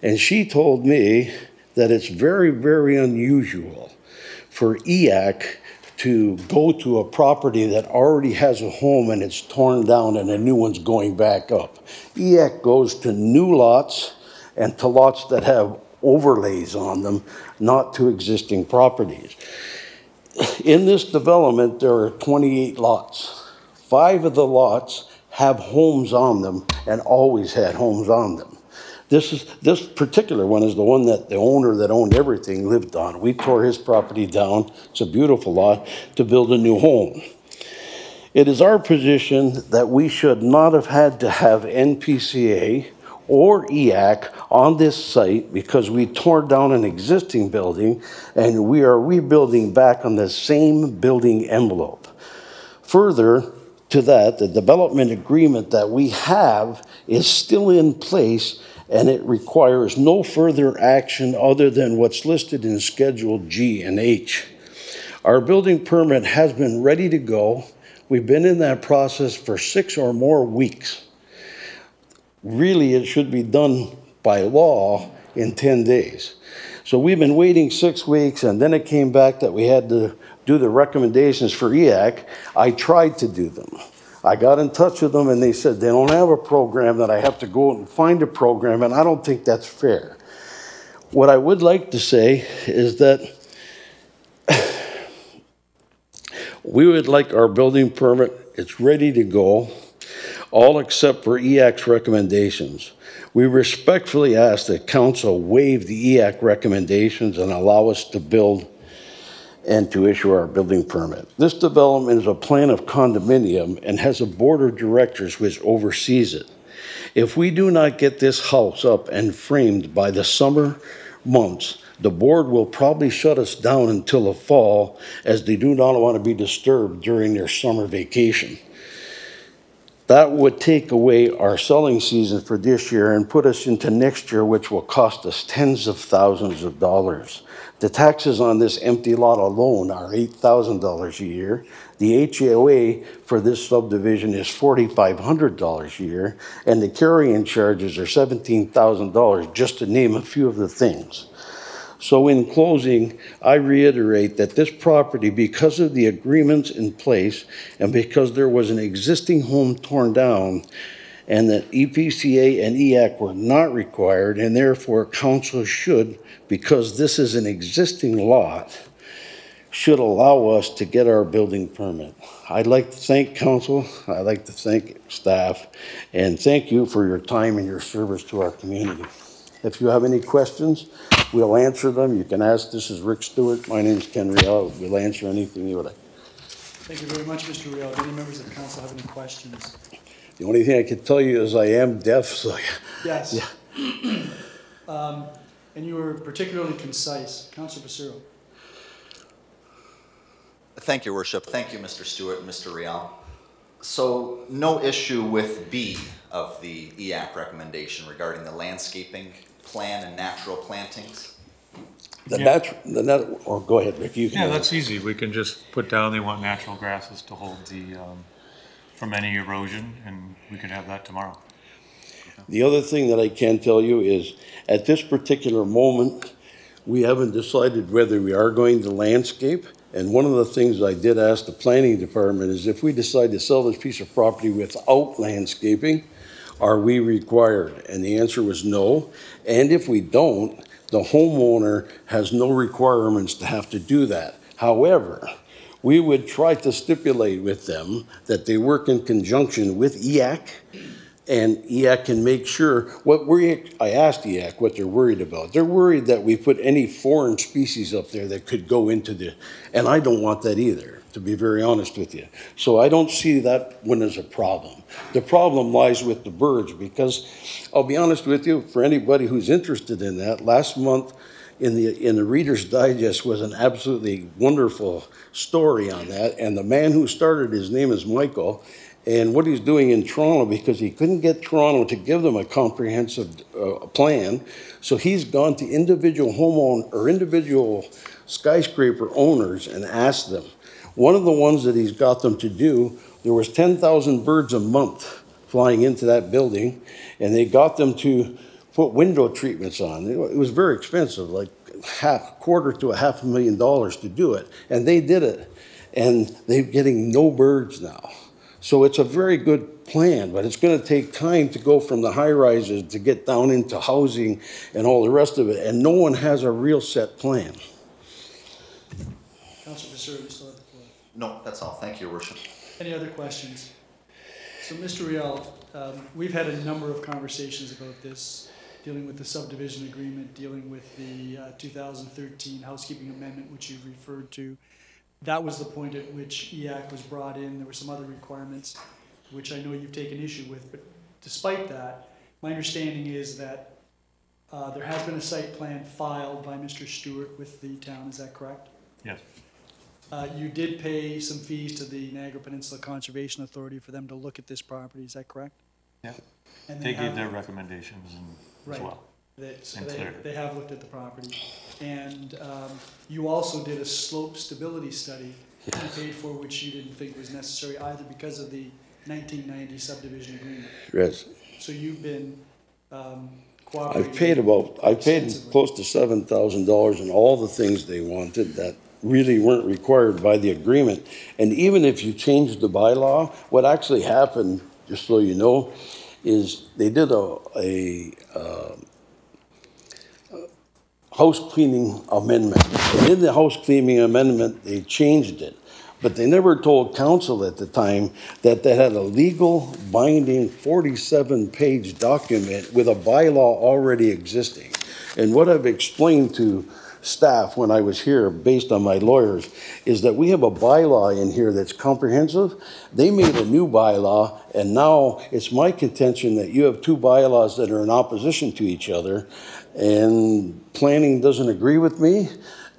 And she told me that it's very, very unusual for EAC to go to a property that already has a home and it's torn down and a new one's going back up. EAC goes to new lots and to lots that have overlays on them, not to existing properties. In this development, there are 28 lots. 5 of the lots have homes on them and always had homes on them. This particular one is the one that the owner that owned everything lived on. We tore his property down, it's a beautiful lot, to build a new home. It is our position that we should not have had to have NPCA or EAC on this site because we tore down an existing building and we are rebuilding back on the same building envelope. Further to that, the development agreement that we have is still in place, and it requires no further action other than what's listed in Schedule G and H. Our building permit has been ready to go. We've been in that process for 6 or more weeks. Really, it should be done by law in 10 days. So we've been waiting 6 weeks, and then it came back that we had to do the recommendations for EAC. I tried to do them. I got in touch with them and they said they don't have a program, that I have to go and find a program, and I don't think that's fair. What I would like to say is that we would like our building permit, it's ready to go, all except for EAC's recommendations. We respectfully ask that council waive the EAC recommendations and allow us to build and to issue our building permit. This development is a plan of condominium and has a board of directors which oversees it. If we do not get this house up and framed by the summer months, the board will probably shut us down until the fall, as they do not want to be disturbed during their summer vacation. That would take away our selling season for this year and put us into next year, which will cost us tens of thousands of dollars. The taxes on this empty lot alone are $8,000 a year. The HOA for this subdivision is $4,500 a year, and the carrying charges are $17,000, just to name a few of the things. So in closing, I reiterate that this property, because of the agreements in place and because there was an existing home torn down, and that EPCA and EAC were not required, and therefore council should, because this is an existing lot, should allow us to get our building permit. I'd like to thank council, I'd like to thank staff, and thank you for your time and your service to our community. If you have any questions, we'll answer them. You can ask. This is Rick Stewart. My name is Ken Riel. We'll answer anything you would like. Thank you very much, Mr. Riel. Do any members of council have any questions? The only thing I can tell you is I am deaf, so. Yes. Yeah. And you were particularly concise. Councilor Passero. Thank you, Worship. Thank you, Mr. Stewart and Mr. Rial. So no issue with B of the EAC recommendation regarding the landscaping plan and natural plantings? Or go ahead, Rick, you can. Yeah, that's easy. We can just put down they want natural grasses to hold the, from any erosion, and we can have that tomorrow. The other thing that I can tell you is, at this particular moment, we haven't decided whether we are going to landscape. And one of the things I did ask the planning department is, if we decide to sell this piece of property without landscaping, are we required? And the answer was no. And if we don't, the homeowner has no requirements to have to do that. However, we would try to stipulate with them that they work in conjunction with EAC, and EAC can make sure, I asked EAC what they're worried about. They're worried that we put any foreign species up there that could go into and I don't want that either, to be very honest with you. So I don't see that one as a problem. The problem lies with the birds, because I'll be honest with you, for anybody who's interested in that, last month in the Reader's Digest was an absolutely wonderful story on that, and the man who started, his name is Michael, and what he's doing in Toronto, because he couldn't get Toronto to give them a comprehensive plan, so he's gone to individual homeowners or individual skyscraper owners and asked them. One of the ones that he's got them to do, there was 10,000 birds a month flying into that building, and they got them to put window treatments on. It was very expensive, like quarter to $500,000 to do it, and they did it, and they're getting no birds now. So it's a very good plan, but it's going to take time to go from the high rises to get down into housing and all the rest of it, and no one has a real set plan. Councilor Passeri, you still have the floor. No, that's all. Thank you, Your Worship. Any other questions? So, Mr. Riel, we've had a number of conversations about this, dealing with the subdivision agreement, dealing with the 2013 housekeeping amendment, which you referred to. That was the point at which EAC was brought in. There were some other requirements, which I know you've taken issue with. But despite that, my understanding is that there has been a site plan filed by Mr. Stewart with the town. Is that correct? Yes. You did pay some fees to the Niagara Peninsula Conservation Authority for them to look at this property. Is that correct? Yeah. And They gave their recommendations as well. So they have looked at the property. And you also did a slope stability study, you paid for, which you didn't think was necessary either because of the 1990 subdivision agreement. Yes. So you've been cooperating. I've paid close to $7,000 in all the things they wanted that really weren't required by the agreement. And even if you change the bylaw, what actually happened, just so you know, is they did a house cleaning amendment. And in the house cleaning amendment, they changed it. But they never told council at the time that they had a legal binding 47-page document with a bylaw already existing. And what I've explained to staff when I was here, based on my lawyers, is that we have a bylaw in here that's comprehensive. They made a new bylaw, and now it's my contention that you have two bylaws that are in opposition to each other, and planning doesn't agree with me,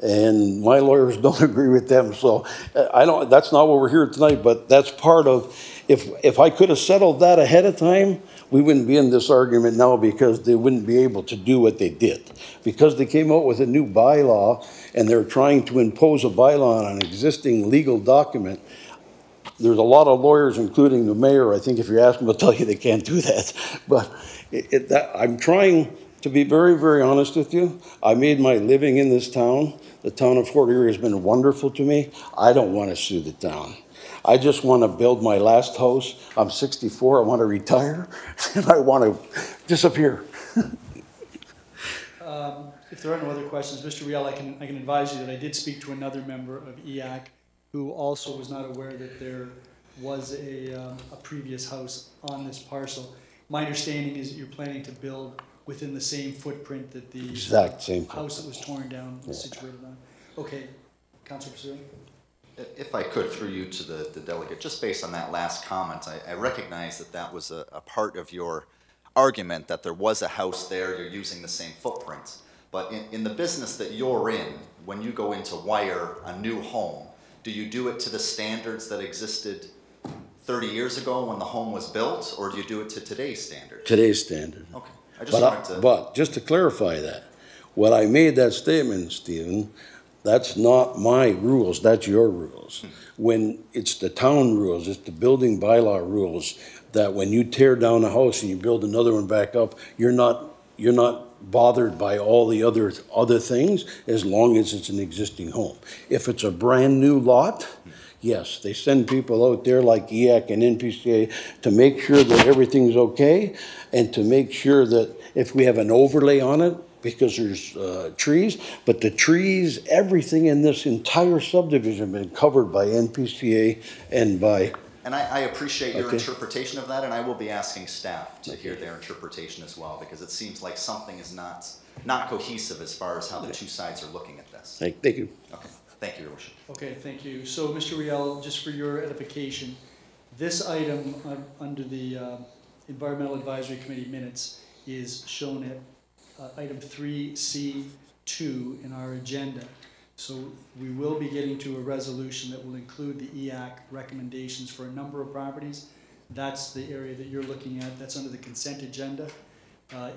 and my lawyers don't agree with them. So that's not what we're here tonight, but that's part of, if I could have settled that ahead of time, we wouldn't be in this argument now, because they wouldn't be able to do what they did. Because they came out with a new bylaw and they're trying to impose a bylaw on an existing legal document, there's a lot of lawyers, including the mayor, I think if you ask them, they'll tell you they can't do that. But I'm trying to be very, very honest with you. I made my living in this town. The town of Fort Erie has been wonderful to me. I don't want to sue the town. I just want to build my last house. I'm 64, I want to retire, and I want to disappear. If there are no other questions, Mr. Riel, I can advise you that I did speak to another member of EAC who also was not aware that there was a previous house on this parcel. My understanding is that you're planning to build within the same footprint that the exact same house that was torn down was situated on. Okay, Councilor Passeri. If I could, through you to the delegate, just based on that last comment, I recognize that that was a part of your argument, that there was a house there, you're using the same footprints. But in the business that you're in, when you go in to wire a new home, do you do it to the standards that existed 30 years ago when the home was built, or do you do it to today's standard? Today's standard. Okay, I just wanted to. But just to clarify that, when I made that statement, Stephen, that's not my rules, that's your rules. When it's the town rules, it's the building bylaw rules, that when you tear down a house and you build another one back up, you're not bothered by all the other things, as long as it's an existing home. If it's a brand new lot, yes, they send people out there like EAC and NPCA to make sure that everything's okay, and to make sure that if we have an overlay on it, because there's trees, but the trees, everything in this entire subdivision have been covered by NPCA and by... And I appreciate your interpretation of that, and I will be asking staff to hear their interpretation as well, because it seems like something is not cohesive as far as how the two sides are looking at this. Thank you. Okay, thank you, Your Worship. Okay, thank you. So, Mr. Riel, just for your edification, this item under the Environmental Advisory Committee minutes is shown at item 3C2 in our agenda. So we will be getting to a resolution that will include the EAC recommendations for a number of properties. That's the area that you're looking at. That's under the consent agenda.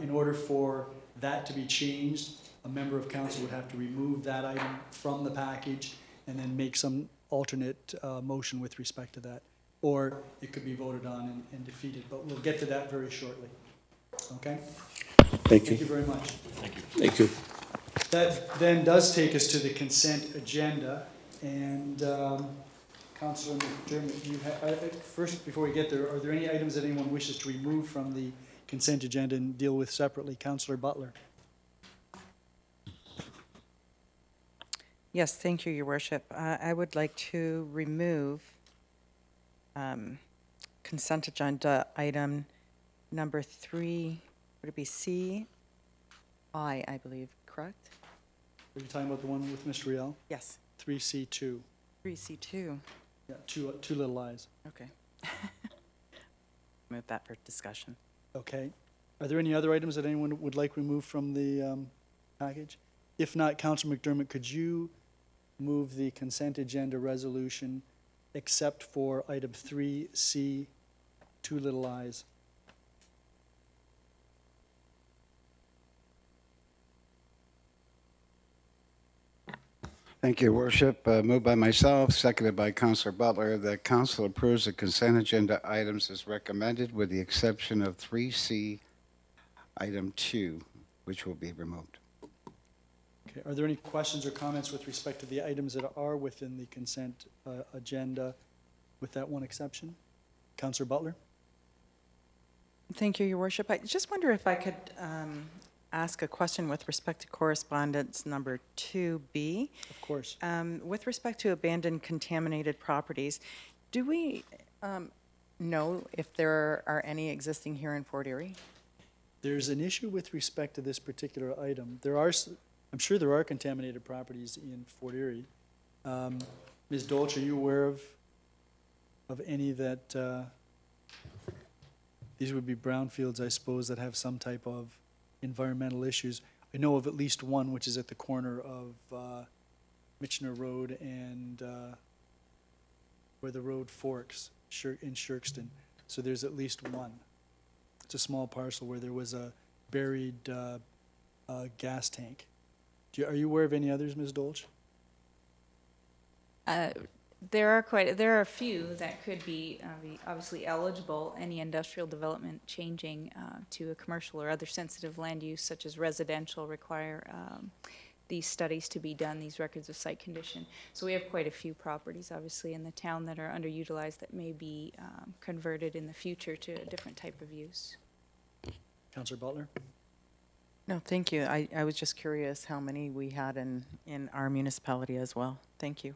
In order for that to be changed, a member of council would have to remove that item from the package and then make some alternate motion with respect to that. Or it could be voted on and defeated, but we'll get to that very shortly. Okay? Thank you. Thank you very much. Thank you. Thank you. That then does take us to the consent agenda, and Councilor McDermott, you first, before we get there, are there any items that anyone wishes to remove from the consent agenda and deal with separately? Councilor Butler. Yes, thank you, Your Worship. I would like to remove consent agenda item number 3, would it be C? I believe, correct? Are you talking about the one with Mr. Riel? Yes. 3C2. 3C2. Yeah, two little eyes. Okay. Move that for discussion. Okay. Are there any other items that anyone would like removed from the package? If not, Councilor McDermott, could you move the consent agenda resolution except for item 3C, 2 little eyes? Thank you, Your Worship. Moved by myself, seconded by Councilor Butler, that council approves the consent agenda items as recommended with the exception of 3C, item 2, which will be removed. Okay. Are there any questions or comments with respect to the items that are within the consent agenda with that one exception? Councilor Butler? Thank you, Your Worship. I just wonder if I could ask a question with respect to correspondence number 2B. Of course. With respect to abandoned contaminated properties, do we know if there are any existing here in Fort Erie? There's an issue with respect to this particular item. There are, I'm sure there are contaminated properties in Fort Erie. Ms. Dolce, are you aware of any that, these would be brownfields, I suppose, that have some type of environmental issues? I know of at least one, which is at the corner of Michener Road and where the road forks in Shirkston. So there's at least one. It's a small parcel where there was a buried gas tank. Are you aware of any others, Ms. Dolce? There are a few that could be obviously eligible. Any industrial development changing to a commercial or other sensitive land use, such as residential, require these studies to be done, these records of site condition. So we have quite a few properties, obviously, in the town that are underutilized that may be converted in the future to a different type of use. Councilor Butler? No, thank you. I was just curious how many we had in our municipality as well. Thank you.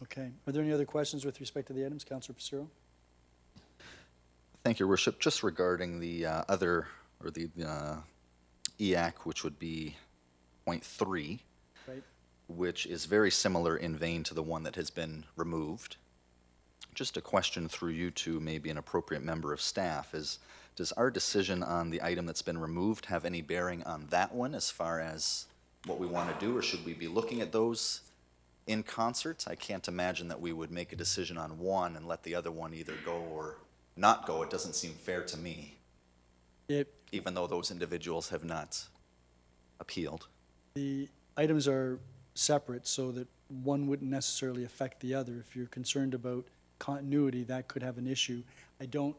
Okay. Are there any other questions with respect to the items? Councilor Passero? Thank you, Your Worship. Just regarding the other, or the EAC, which would be point 3, right, which is very similar in vein to the one that has been removed. Just a question through you to maybe an appropriate member of staff is, does our decision on the item that's been removed have any bearing on that one as far as what we want to do, or should we be looking at those in concert. I can't imagine that we would make a decision on one and let the other one either go or not go. It doesn't seem fair to me, even though those individuals have not appealed. The items are separate so that one wouldn't necessarily affect the other. If you're concerned about continuity, that could have an issue. I don't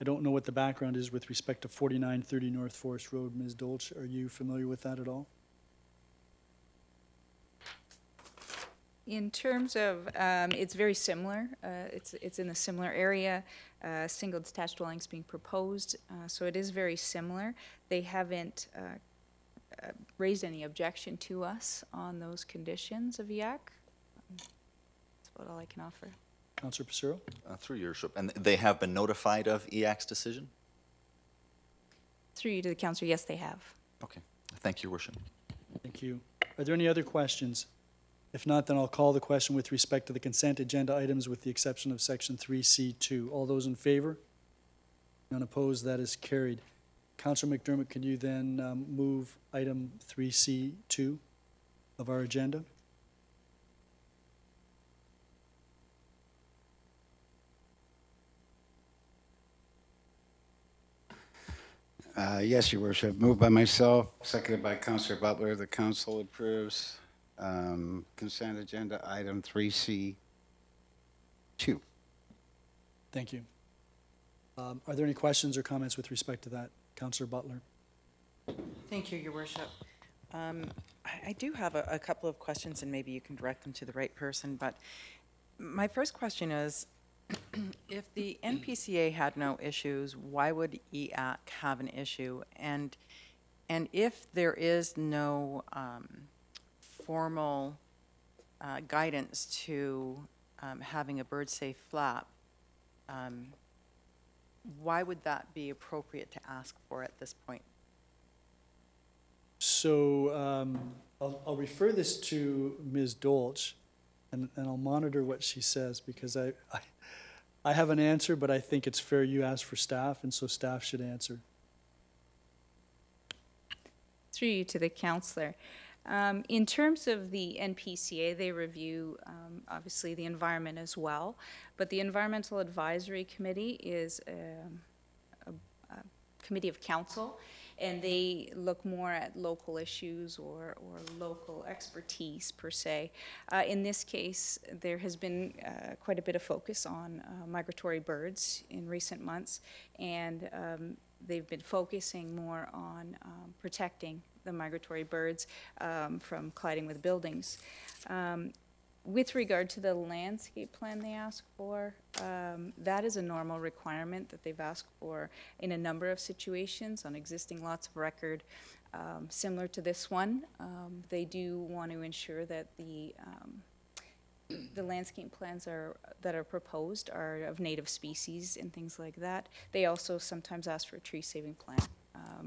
know what the background is with respect to 4930 North Forest Road. Ms. Dolch, are you familiar with that at all? In terms of, it's very similar. It's in a similar area. Single detached dwellings being proposed, so it is very similar. They haven't raised any objection to us on those conditions of EAC. That's about all I can offer. Councillor Passero? Through your worship, and they have been notified of EAC's decision? Through you to the councillor, yes, they have. Okay, thank you, worship. Thank you. Are there any other questions? If not, then I'll call the question with respect to the consent agenda items with the exception of section 3C2. All those in favor? None opposed, that is carried. Councillor McDermott, could you then move item 3C2 of our agenda? Yes, Your Worship. Moved by myself, seconded by Councillor Butler. The council approves consent agenda item 3C2. Thank you. Are there any questions or comments with respect to that? Councillor Butler. Thank you, Your Worship. I do have a couple of questions, and maybe you can direct them to the right person. But my first question is, if the NPCA had no issues, why would EAC have an issue? And if there is no formal guidance to having a bird-safe flap, why would that be appropriate to ask for at this point? So I'll refer this to Ms. Dolch, and I'll monitor what she says, because I have an answer, but I think it's fair you ask for staff, and so staff should answer. Through you to the councillor. In terms of the NPCA, they review obviously the environment as well, but the Environmental Advisory Committee is a committee of council, and they look more at local issues or local expertise per se. In this case, there has been quite a bit of focus on migratory birds in recent months, and they've been focusing more on protecting the migratory birds from colliding with buildings. With regard to the landscape plan they asked for, that is a normal requirement that they've asked for in a number of situations on existing lots of record. Similar to this one, they do want to ensure that the landscape plans that are proposed are of native species and things like that. They also sometimes ask for a tree saving plan.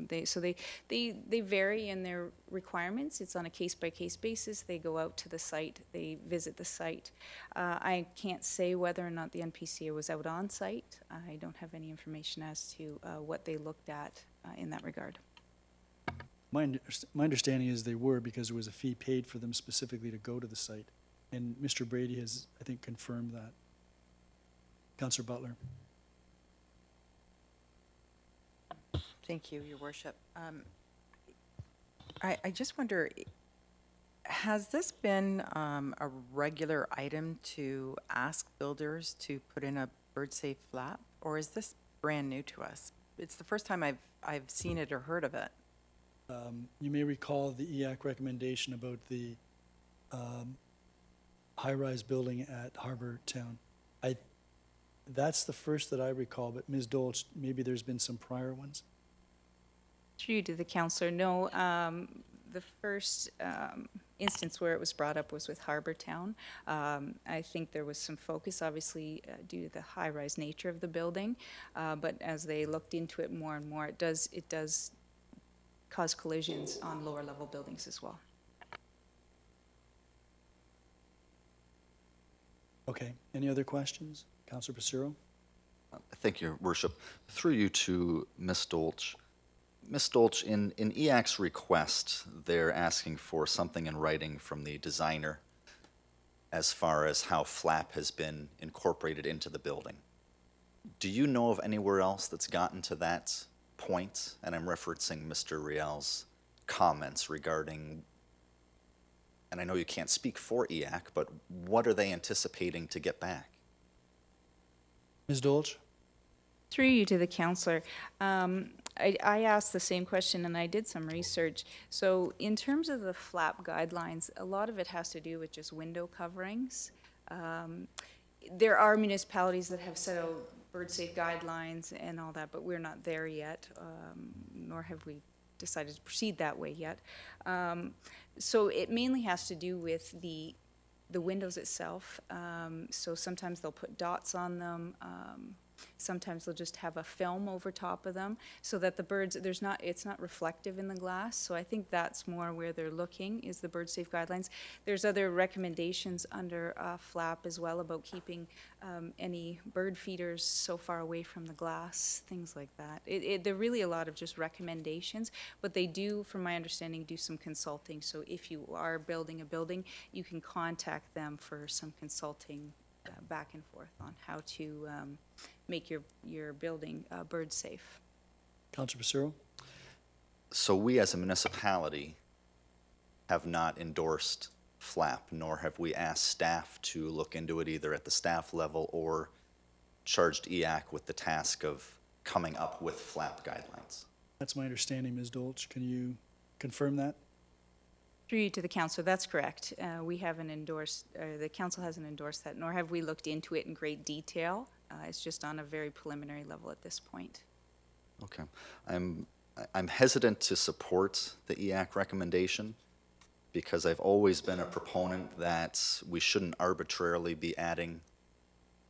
They vary in their requirements. It's on a case-by-case basis. They go out to the site. They visit the site. I can't say whether or not the NPCA was out on site. I don't have any information as to what they looked at in that regard. My understanding is they were, because there was a fee paid for them specifically to go to the site. And Mr. Brady has, I think, confirmed that. Councillor Butler. Thank you, Your Worship. I just wonder, has this been a regular item to ask builders to put in a bird-safe flap, or is this brand new to us? It's the first time I've seen it or heard of it. You may recall the EAC recommendation about the high-rise building at Harbour Town. That's the first that I recall, but Ms. Dolch, maybe there's been some prior ones? Through to the councillor, no. The first instance where it was brought up was with Harbour Town. I think there was some focus, obviously, due to the high-rise nature of the building, but as they looked into it more and more, it does cause collisions on lower-level buildings as well. Okay. Any other questions? Councillor Passero? Thank you, Your Worship. Through you to Ms. Dolch. Ms. Dolch, in EAC's request, they're asking for something in writing from the designer as far as how flap has been incorporated into the building. Do you know of anywhere else that's gotten to that point? And I'm referencing Mr. Riel's comments regarding, and I know you can't speak for EAC, but what are they anticipating to get back? Ms. Dolch? Through you to the counselor, I asked the same question and I did some research. So in terms of the flap guidelines, a lot of it has to do with just window coverings. There are municipalities that have set out bird safe guidelines and all that, but we're not there yet, nor have we decided to proceed that way yet. So it mainly has to do with the windows itself. So sometimes they'll put dots on them. Sometimes they'll just have a film over top of them so that the birds, it's not reflective in the glass. So I think that's more where they're looking, is the bird safe guidelines. There's other recommendations under FLAP as well about keeping any bird feeders so far away from the glass, things like that. There are really a lot of just recommendations, but they do, from my understanding, do some consulting. So if you are building a building, you can contact them for some consulting back and forth on how to make your building bird safe. Councilor Passero? So we as a municipality have not endorsed FLAP, nor have we asked staff to look into it either at the staff level or charged EAC with the task of coming up with FLAP guidelines. That's my understanding, Ms. Dolch. Can you confirm that? Through you to the council, that's correct. We haven't endorsed, the council hasn't endorsed that, nor have we looked into it in great detail. It's just on a very preliminary level at this point. Okay. I'm hesitant to support the EAC recommendation because I've always been a proponent that we shouldn't arbitrarily be adding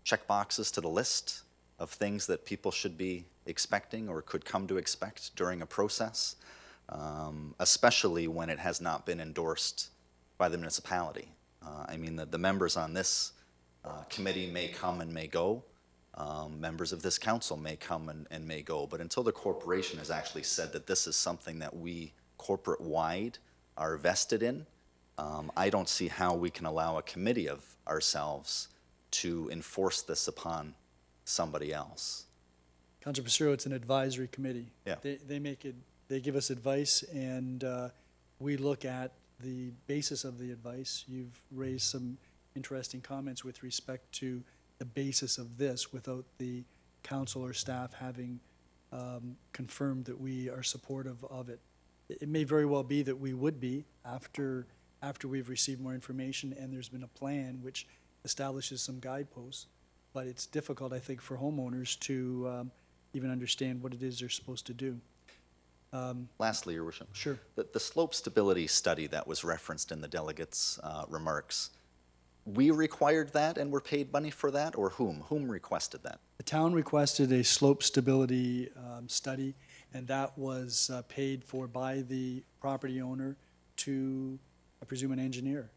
checkboxes to the list of things that people should be expecting or could come to expect during a process. Especially when it has not been endorsed by the municipality. I mean, the members on this committee may come and may go. Members of this council may come and may go. But until the corporation has actually said that this is something that we corporate-wide are vested in, I don't see how we can allow a committee of ourselves to enforce this upon somebody else. Councilor Passero, it's an advisory committee. Yeah. They make it. They give us advice, and we look at the basis of the advice. You've raised some interesting comments with respect to the basis of this without the council or staff having confirmed that we are supportive of it. It may very well be that we would be after we've received more information and there's been a plan which establishes some guideposts, but it's difficult, I think, for homeowners to even understand what it is they're supposed to do. Lastly, Your Worship. Sure. The slope stability study that was referenced in the delegates' remarks, we required that and were paid money for that, or whom? Whom requested that? The town requested a slope stability study, and that was paid for by the property owner to, I presume, an engineer.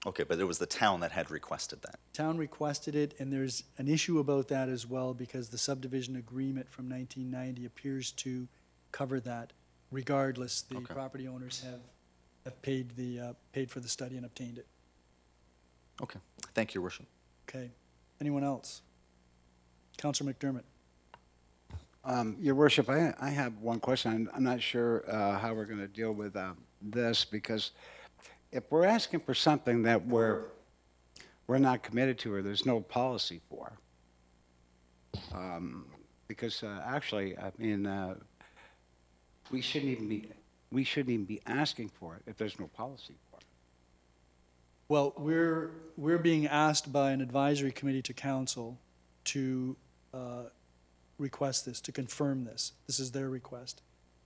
Okay, but it was the town that had requested that. Town requested it, and there's an issue about that as well because the subdivision agreement from 1990 appears to cover that. Regardless, the property owners have paid for the study and obtained it. Okay, thank you, Your Worship. Okay, anyone else? Councilor McDermott. Your Worship, I have one question. I'm not sure how we're going to deal with this because if we're asking for something that we're not committed to or there's no policy for, because actually, I mean, we shouldn't even be asking for it if there's no policy for it. Well, we're being asked by an advisory committee to council to request this, to confirm this. This is their request.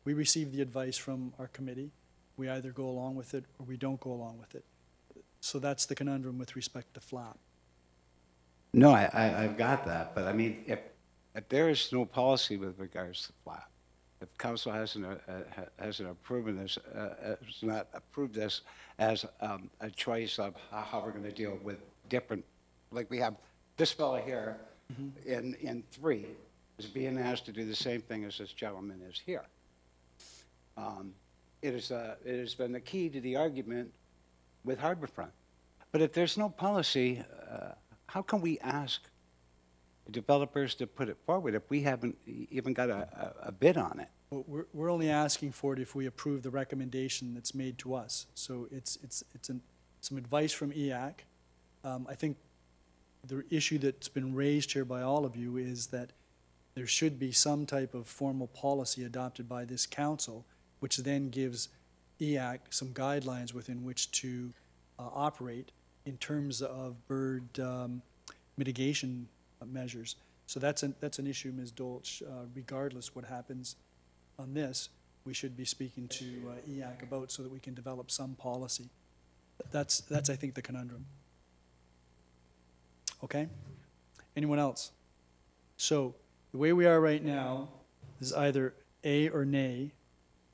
We receive the advice from our committee. We either go along with it or we don't go along with it. So that's the conundrum with respect to FLAP. No, I've got that, but I mean, if there is no policy with regards to FLAP, if council hasn't approved this, has not approved this as a choice of how we're going to deal with different, like we have this fellow here in 3 is being asked to do the same thing as this gentleman is here. It has been the key to the argument with Harborfront. But if there's no policy, how can we ask developers to put it forward if we haven't even got a bid on it? Well, we're only asking for it if we approve the recommendation that's made to us. So it's some advice from EAC. I think the issue that's been raised here by all of you is that there should be some type of formal policy adopted by this council, which then gives EAC some guidelines within which to operate in terms of bird mitigation measures. So that's an issue, Ms. Dolch. Regardless what happens on this, we should be speaking to EAC about so that we can develop some policy. That's I think the conundrum. Okay? Anyone else? So the way we are right now is either A or nay.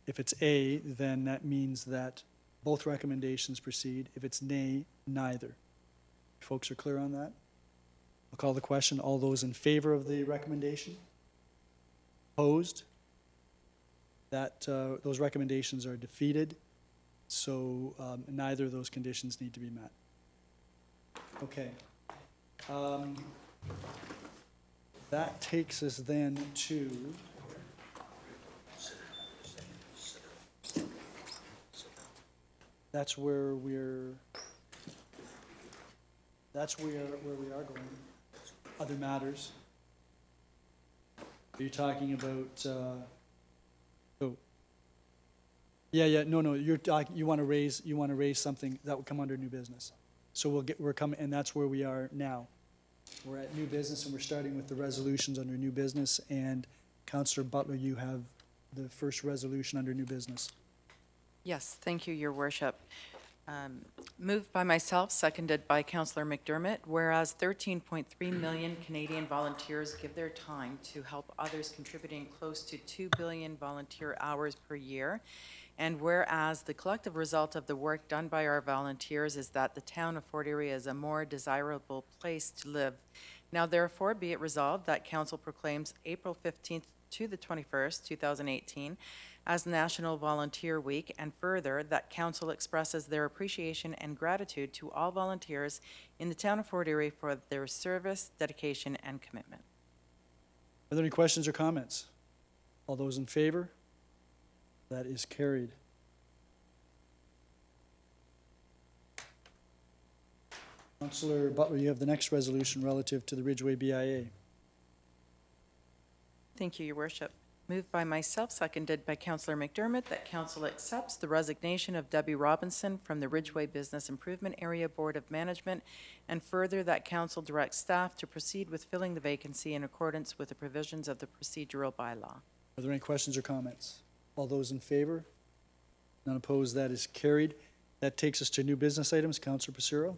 If it's A, then that means that both recommendations proceed. If it's nay, neither. Folks are clear on that? I'll call the question. All those in favor of the recommendation? Opposed? That those recommendations are defeated, so neither of those conditions need to be met. Okay. That takes us then to that's where we are going. Other matters. Are you talking about? No. You want to raise something that would come under new business. So we're coming, and that's where we are now. We're at new business, and we're starting with the resolutions under new business. And Councillor Butler, you have the first resolution under new business. Yes, thank you, Your Worship. Moved by myself, seconded by Councillor McDermott, whereas 13.3 million Canadian volunteers give their time to help others, contributing close to 2 billion volunteer hours per year. And whereas the collective result of the work done by our volunteers is that the town of Fort Erie is a more desirable place to live. Now therefore be it resolved that Council proclaims April 15th to the 21st, 2018 as National Volunteer Week, and further that Council expresses their appreciation and gratitude to all volunteers in the town of Fort Erie for their service, dedication, and commitment. Are there any questions or comments? All those in favor? That is carried. Councillor Butler, you have the next resolution relative to the Ridgeway BIA. Thank you, Your Worship. Moved by myself, seconded by Councillor McDermott, that Council accepts the resignation of Debbie Robinson from the Ridgeway Business Improvement Area Board of Management, and further that Council directs staff to proceed with filling the vacancy in accordance with the provisions of the procedural bylaw. Are there any questions or comments? All those in favor? None opposed, that is carried. That takes us to new business items. Councillor Passero.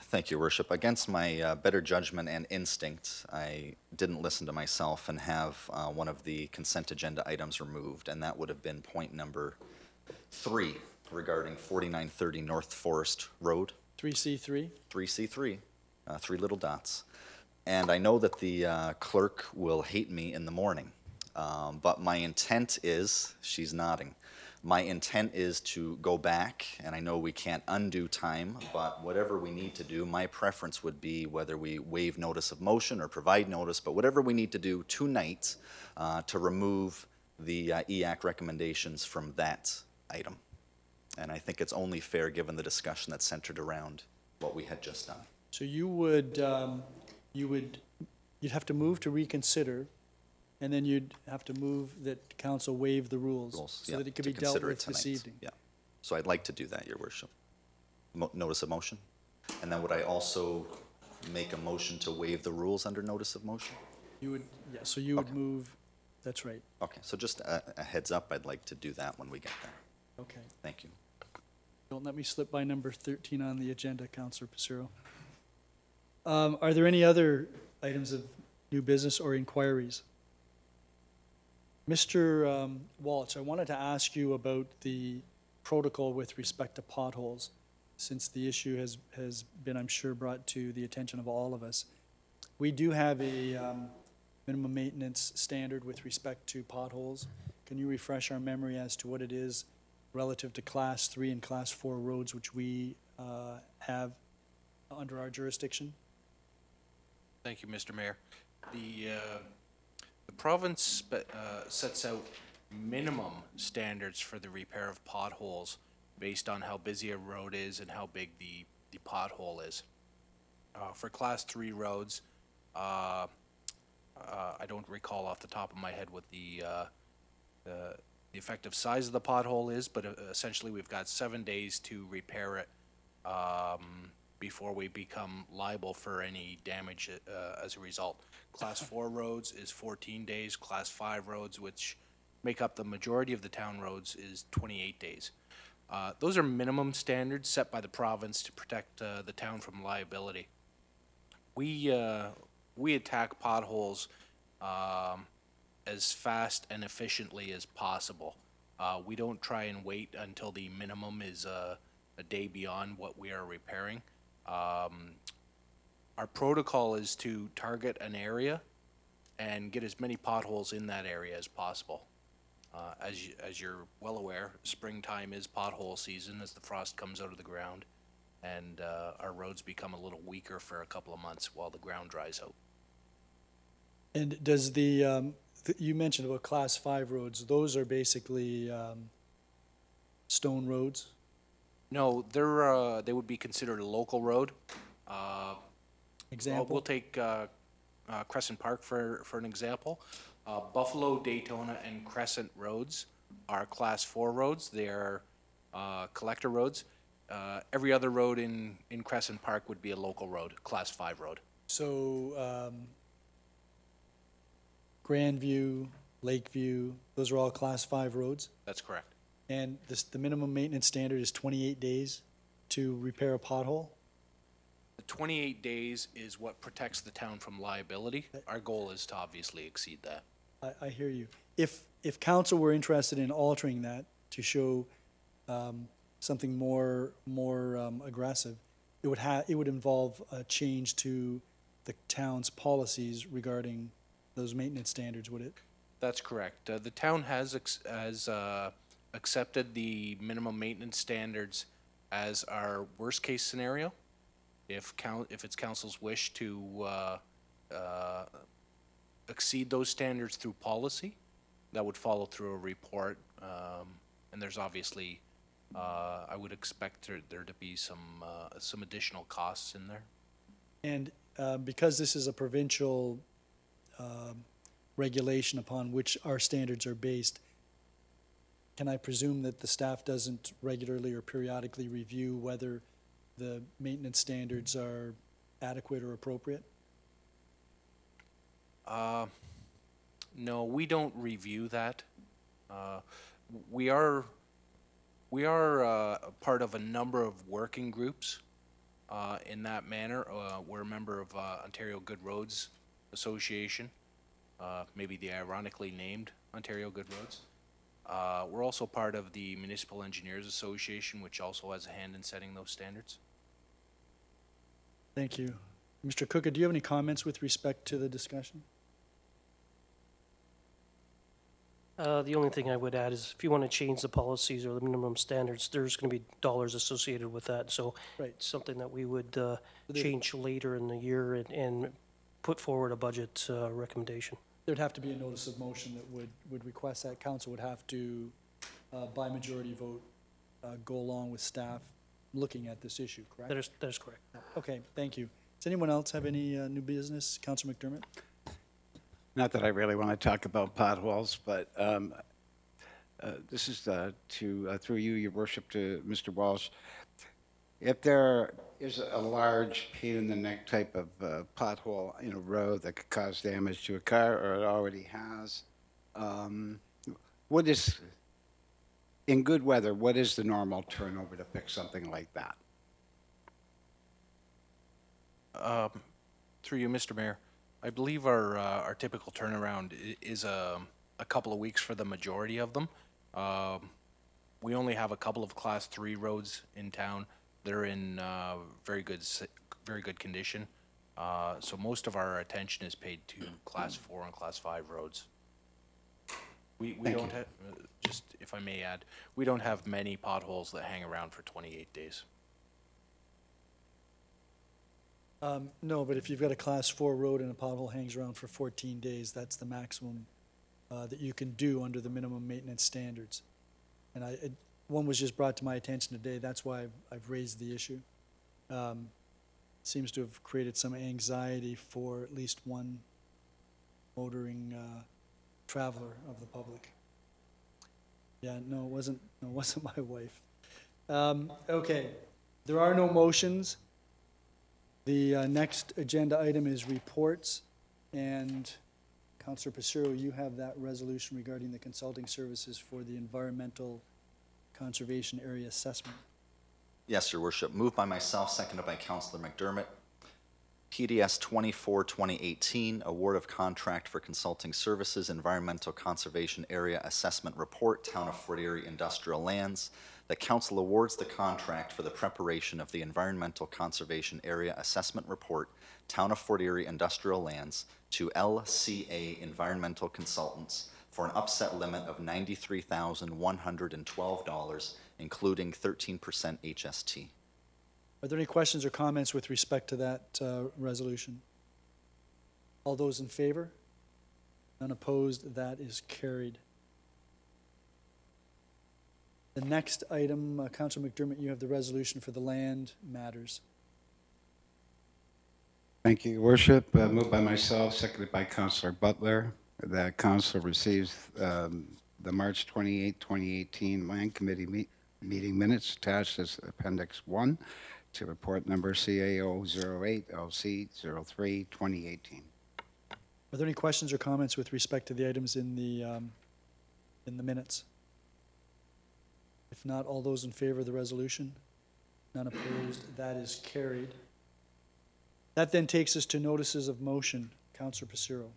Thank you, Your Worship. Against my better judgment and instinct, I didn't listen to myself and have one of the consent agenda items removed, and that would have been point number 3 regarding 4930 North Forest Road. 3C3? 3C3, 3 little dots. And I know that the clerk will hate me in the morning, but my intent is, she's nodding, my intent is to go back, and I know we can't undo time, but whatever we need to do, my preference would be whether we waive notice of motion or provide notice, but whatever we need to do tonight to remove the EAC recommendations from that item. And I think it's only fair given the discussion that's centered around what we had just done. So you would, you'd have to move to reconsider, and then you'd have to move that council waive the rules so yeah, that it could to be dealt consider with it tonight. this evening. Yeah. So I'd like to do that, Your Worship. Notice of motion. And then would I also make a motion to waive the rules under notice of motion? You would, yeah, so you would move, that's right. Okay, so just a heads up, I'd like to do that when we get there. Okay. Thank you. Don't let me slip by number 13 on the agenda, Councillor Passero. Are there any other items of new business or inquiries? Mr. Walsh, I wanted to ask you about the protocol with respect to potholes, since the issue has been, I'm sure, brought to the attention of all of us. We do have a minimum maintenance standard with respect to potholes. Can you refresh our memory as to what it is relative to Class 3 and Class 4 roads, which we have under our jurisdiction? Thank you, Mr. Mayor. The province sets out minimum standards for the repair of potholes based on how busy a road is and how big the pothole is. For Class 3 roads, I don't recall off the top of my head what the effective size of the pothole is, but essentially we've got 7 days to repair it before we become liable for any damage as a result. Class 4 roads is 14 days. Class 5 roads, which make up the majority of the town roads, is 28 days. Those are minimum standards set by the province to protect the town from liability. We attack potholes as fast and efficiently as possible. We don't try and wait until the minimum is a day beyond what we are repairing. Our protocol is to target an area and get as many potholes in that area as possible. As you're well aware, springtime is pothole season as the frost comes out of the ground, and our roads become a little weaker for a couple of months while the ground dries out. And does you mentioned about Class 5 roads, those are basically stone roads? No, they would be considered a local road. Example? We'll take Crescent Park for an example. Buffalo, Daytona, and Crescent roads are Class 4 roads. They are collector roads. Every other road in Crescent Park would be a local road, Class 5 road. So Grandview, Lakeview, those are all Class 5 roads? That's correct. And the minimum maintenance standard is 28 days to repair a pothole? The 28 days is what protects the town from liability. Our goal is to obviously exceed that. I hear you. If council were interested in altering that to show something more aggressive, it would involve a change to the town's policies regarding those maintenance standards, would it? That's correct. The town has accepted the minimum maintenance standards as our worst case scenario. If it's council's wish to exceed those standards through policy, that would follow through a report. And there's obviously, I would expect there to be some additional costs in there. And because this is a provincial regulation upon which our standards are based, can I presume that the staff doesn't regularly or periodically review whether the maintenance standards are adequate or appropriate? No, we don't review that. We are part of a number of working groups in that manner. We're a member of Ontario Good Roads Association, maybe the ironically named Ontario Good Roads. We're also part of the Municipal Engineers Association, which also has a hand in setting those standards. Thank you. Mr. Cooker, do you have any comments with respect to the discussion? The only thing I would add is if you want to change the policies or the minimum standards, there's going to be dollars associated with that. So right. It's something that we would change later in the year and put forward a budget recommendation. There'd have to be a notice of motion that would request that. Council would have to, by majority vote, go along with staff looking at this issue, correct? That is correct. Okay, thank you. Does anyone else have any new business? Councilor McDermott? Not that I really want to talk about potholes, but this is through you, Your Worship, to Mr. Walsh. If there is a large pain-in-the-neck type of pothole in a road that could cause damage to a car, or it already has, what is, in good weather, what is the normal turnover to fix something like that? Through you, Mr. Mayor, I believe our typical turnaround is a couple of weeks for the majority of them. We only have a couple of Class 3 roads in town. They're in very good condition. So most of our attention is paid to Class 4 and Class 5 roads. We Thank don't you. have, just if I may add, we don't have many potholes that hang around for 28 days. No, but if you've got a class 4 road and a pothole hangs around for 14 days, that's the maximum that you can do under the minimum maintenance standards. And one was just brought to my attention today, that's why I've raised the issue. Seems to have created some anxiety for at least one motoring traveler of the public. Yeah, no, it wasn't my wife. Okay, there are no motions. The next agenda item is reports, and Councillor Passero, you have that resolution regarding the consulting services for the Environmental Conservation Area Assessment. Yes, Your Worship. Moved by myself, seconded by Councillor McDermott. PDS 24-2018, Award of Contract for Consulting Services, Environmental Conservation Area Assessment Report, Town of Fort Erie Industrial Lands. The Council awards the contract for the preparation of the Environmental Conservation Area Assessment Report, Town of Fort Erie Industrial Lands, to LCA Environmental Consultants for an upset limit of $93,112, including 13% HST. Are there any questions or comments with respect to that resolution? All those in favor? None opposed? That is carried. The next item, Councillor McDermott, you have the resolution for the land matters. Thank you, Your Worship. Moved by myself, seconded by Councillor Butler, that Council receives the March 28, 2018 Land Committee meeting minutes attached as Appendix 1 to report number CAO 08 LC 03 2018. Are there any questions or comments with respect to the items in the minutes? If not, all those in favor of the resolution? None opposed? That is carried. That then takes us to notices of motion. Councillor Passero.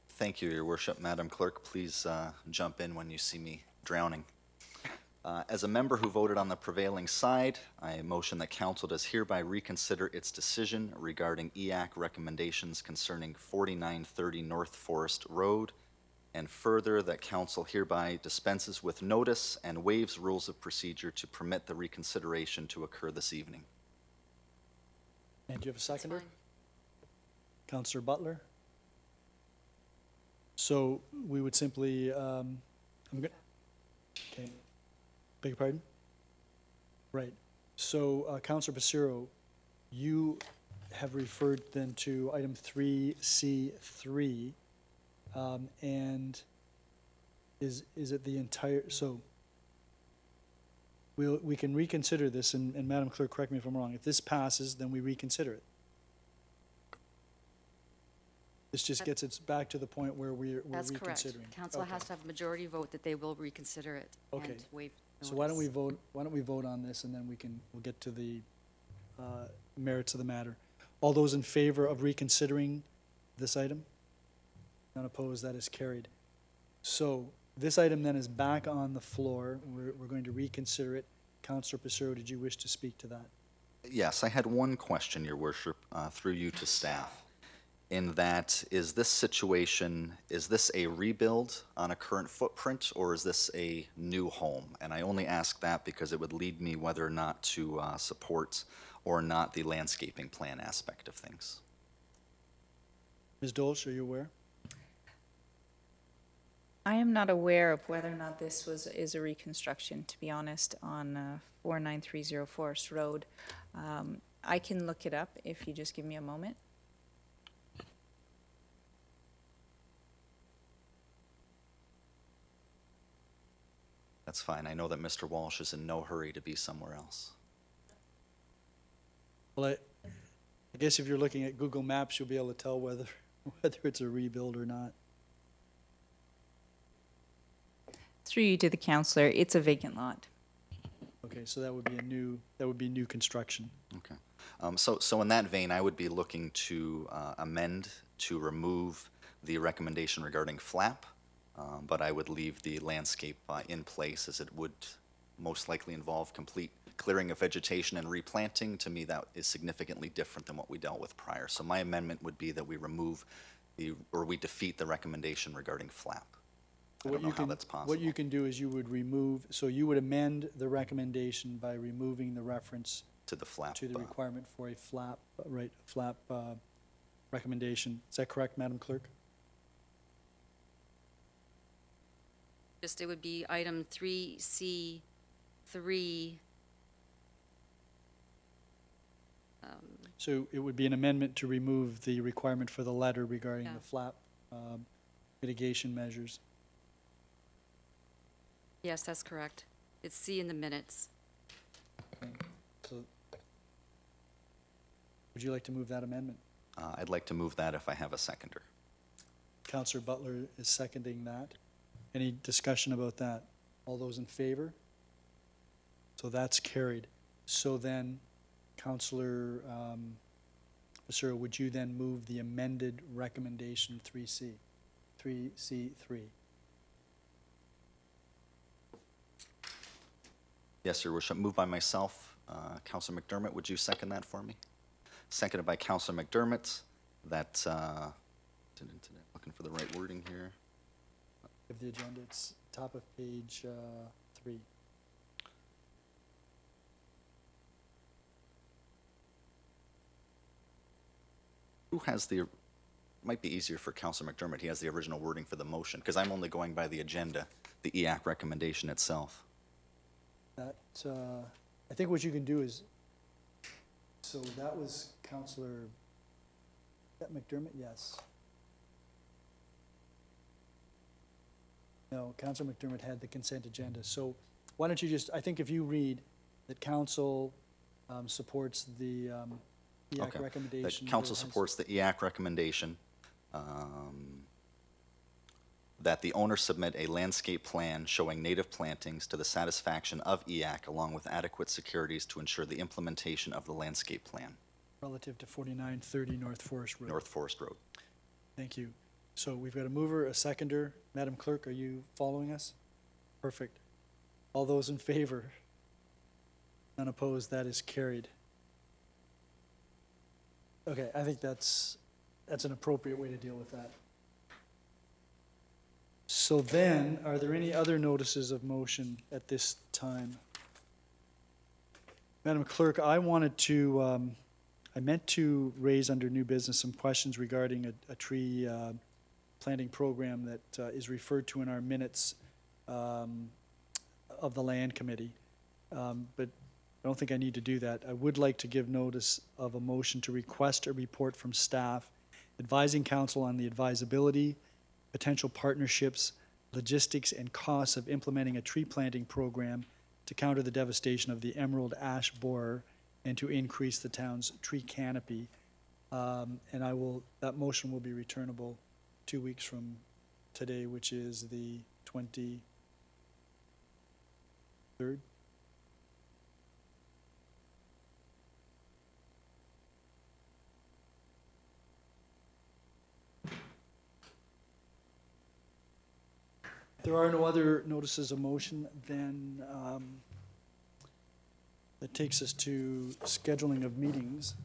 Thank you, Your Worship. Madam Clerk, please jump in when you see me drowning. As a member who voted on the prevailing side, I motion that Council does hereby reconsider its decision regarding EAC recommendations concerning 4930 North Forest Road, and further that Council hereby dispenses with notice and waives rules of procedure to permit the reconsideration to occur this evening. And do you have a seconder? Councillor Butler? So we would simply, okay. Beg your pardon? Right. So, Councillor Passero, you have referred then to item 3C3, and is it the entire, so we can reconsider this, and Madam Clerk, correct me if I'm wrong. If this passes, then we reconsider it. This just gets us back to the point where we're That's reconsidering. correct. Council Okay. has to have a majority vote that they will reconsider it Okay. and waive notice. So why don't we vote on this, and then we'll get to the merits of the matter. All those in favor of reconsidering this item? None opposed, that is carried. So this item then is back on the floor. We're going to reconsider it. Councillor Passero, did you wish to speak to that? Yes, I had one question, Your Worship, through you to staff. In that, is this situation, is this a rebuild on a current footprint, or is this a new home? And I only ask that because it would lead me whether or not to support or not the landscaping plan aspect of things. Ms. Dolce, are you aware? I am not aware of whether or not this is a reconstruction, to be honest, on 4930 Forest Road. I can look it up if you just give me a moment. That's fine. I know that Mr. Walsh is in no hurry to be somewhere else. Well, I guess if you're looking at Google Maps, you'll be able to tell whether it's a rebuild or not. Through you to the councillor, it's a vacant lot. Okay, so that would be new construction. Okay. So in that vein, I would be looking to amend to remove the recommendation regarding flap, but I would leave the landscape in place, as it would most likely involve complete clearing of vegetation and replanting. To me, that is significantly different than what we dealt with prior. So my amendment would be that we remove or we defeat the recommendation regarding flap. I What don't know you how can- that's possible. What you can do is you would remove, so you would amend the recommendation by removing the reference To the flap. to the requirement for a flap, recommendation. Is that correct, Madam Clerk? Just, it would be item 3C3. So it would be an amendment to remove the requirement for the letter regarding Yeah. the flap mitigation measures. Yes, that's correct. It's C in the minutes. So would you like to move that amendment? I'd like to move that if I have a seconder. Councillor Butler is seconding that. Any discussion about that? All those in favor? So that's carried. So then, Councillor Passero, would you then move the amended recommendation 3C3? Yes, Your Worship. Moved by myself. Councillor McDermott, would you second that for me? Seconded by Councillor McDermott. That, looking for the right wording here. Of the agenda, it's top of page 3. Who has the, might be easier for Councillor McDermott. He has the original wording for the motion, because I'm only going by the agenda, the EAC recommendation itself. That, I think what you can do is, so that was Councillor, that McDermott, yes. No, Councillor McDermott had the consent agenda, so why don't you just, I think if you read that council supports the EAC Okay. recommendation. That council that has- supports the EAC recommendation, that the owner submit a landscape plan showing native plantings to the satisfaction of EAC along with adequate securities to ensure the implementation of the landscape plan. Relative to 4930 North Forest Road. North Forest Road. Thank you. So we've got a mover, a seconder. Madam Clerk, are you following us? Perfect. All those in favor? None opposed, that is carried. Okay, I think that's an appropriate way to deal with that. So then, are there any other notices of motion at this time? Madam Clerk, I wanted to, I meant to raise under new business some questions regarding a tree planting program that is referred to in our minutes of the Land Committee. But I don't think I need to do that. I would like to give notice of a motion to request a report from staff advising council on the advisability, potential partnerships, logistics, and costs of implementing a tree planting program to counter the devastation of the emerald ash borer and to increase the town's tree canopy. And that motion will be returnable 2 weeks from today, which is the 23rd. If there are no other notices of motion, then that takes us to scheduling of meetings.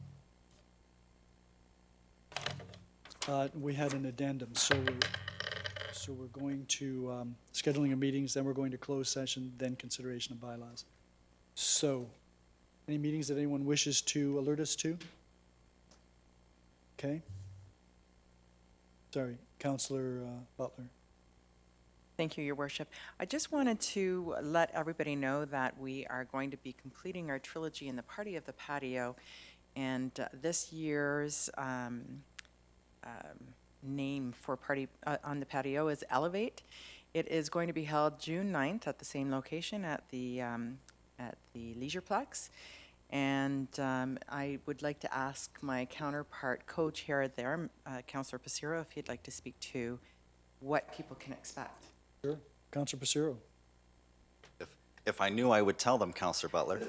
We had an addendum, so we're going to scheduling of meetings, then we're going to close session, then consideration of bylaws. So, any meetings that anyone wishes to alert us to? Okay. Sorry, Councillor Butler. Thank you, Your Worship. I just wanted to let everybody know that we are going to be completing our trilogy in the Party of the Patio, and this year's name for Party on the Patio is Elevate. It is going to be held June 9th at the same location at the Leisureplex. And I would like to ask my counterpart co-chair there, Councillor Passero, if he'd like to speak to what people can expect. Sure. Councillor Passero. If I knew, I would tell them, Councillor Butler.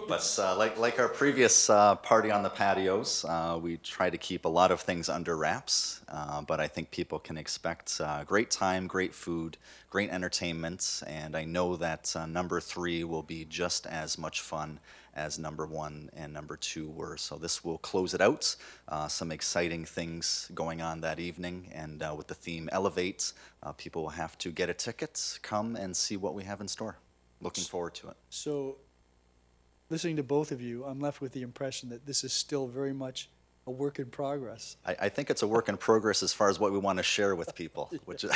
But like our previous party on the patios, we try to keep a lot of things under wraps. But I think people can expect great time, great food, great entertainment, and I know that number 3 will be just as much fun as number 1 and number 2 were. So this will close it out. Some exciting things going on that evening, and with the theme Elevate, people will have to get a ticket, come and see what we have in store. Looking forward to it. So, listening to both of you, I'm left with the impression that this is still very much a work in progress. I think it's a work in progress as far as what we want to share with people, which is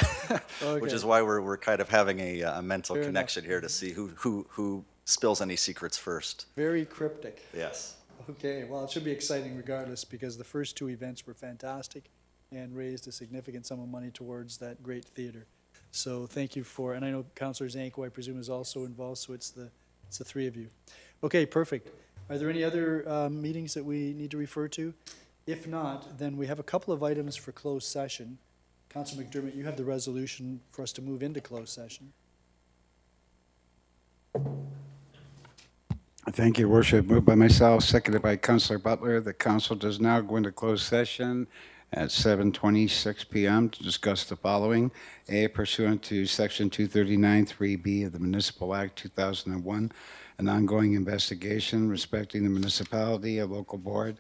which is why we're kind of having a mental connection here to see who spills any secrets first. Very cryptic. Yes. Okay, well, it should be exciting regardless, because the first 2 events were fantastic and raised a significant sum of money towards that great theater. So thank you for, and I know Councillor Zanko, I presume, is also involved, so it's the 3 of you. Okay, perfect. Are there any other meetings that we need to refer to? If not, then we have a couple of items for closed session. Councillor McDermott, you have the resolution for us to move into closed session. Thank you, Worship. Moved by myself, seconded by Councillor Butler. The council does now go into closed session at 7:26 p.m. to discuss the following. A, pursuant to Section 239(3)B of the Municipal Act 2001, an ongoing investigation respecting the municipality, a local board,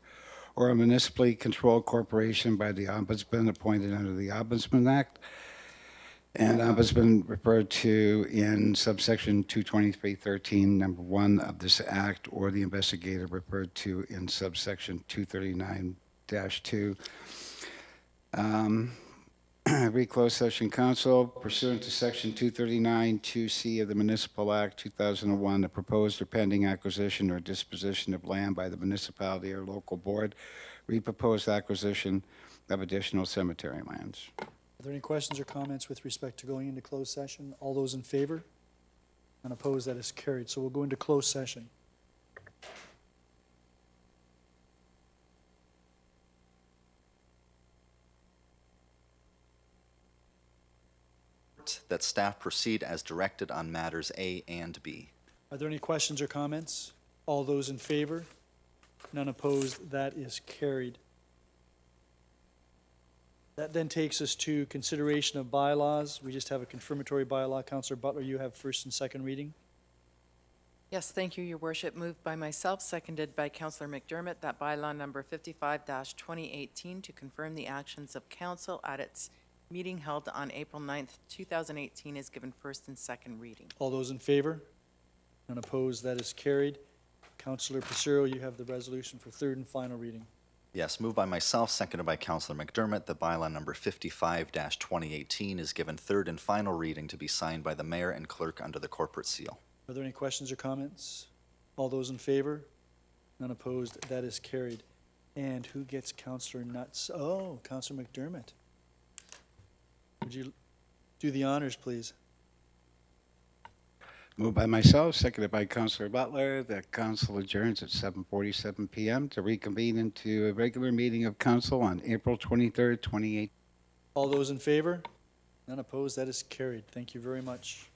or a municipally controlled corporation by the Ombudsman appointed under the Ombudsman Act, and Ombudsman referred to in subsection 223.13, number 1 of this act, or the investigator referred to in subsection 239-2. Reclosed session council, pursuant to section 239-2C of the Municipal Act 2001, the proposed or pending acquisition or disposition of land by the municipality or local board, proposed acquisition of additional cemetery lands. Are there any questions or comments with respect to going into closed session? All those in favor? None opposed, that is carried. So we'll go into closed session. That staff proceed as directed on matters A and B. Are there any questions or comments? All those in favor? None opposed, that is carried. That then takes us to consideration of bylaws. We just have a confirmatory bylaw. Councillor Butler, you have first and second reading. Yes, thank you, Your Worship. Moved by myself, seconded by Councillor McDermott, that bylaw number 55-2018 to confirm the actions of council at its meeting held on April 9th, 2018 is given first and second reading. All those in favor? None opposed, that is carried. Councillor Passero, you have the resolution for third and final reading. Yes, moved by myself, seconded by Councillor McDermott, that bylaw number 55-2018 is given third and final reading to be signed by the mayor and clerk under the corporate seal. Are there any questions or comments? All those in favor? None opposed, that is carried. And who gets Councillor Nutt's? Oh, Councillor McDermott. Would you do the honors, please? Moved by myself, seconded by Councillor Butler. The council adjourns at 7:47 p.m. to reconvene into a regular meeting of council on April 23rd, 2018. All those in favor? None opposed, that is carried. Thank you very much.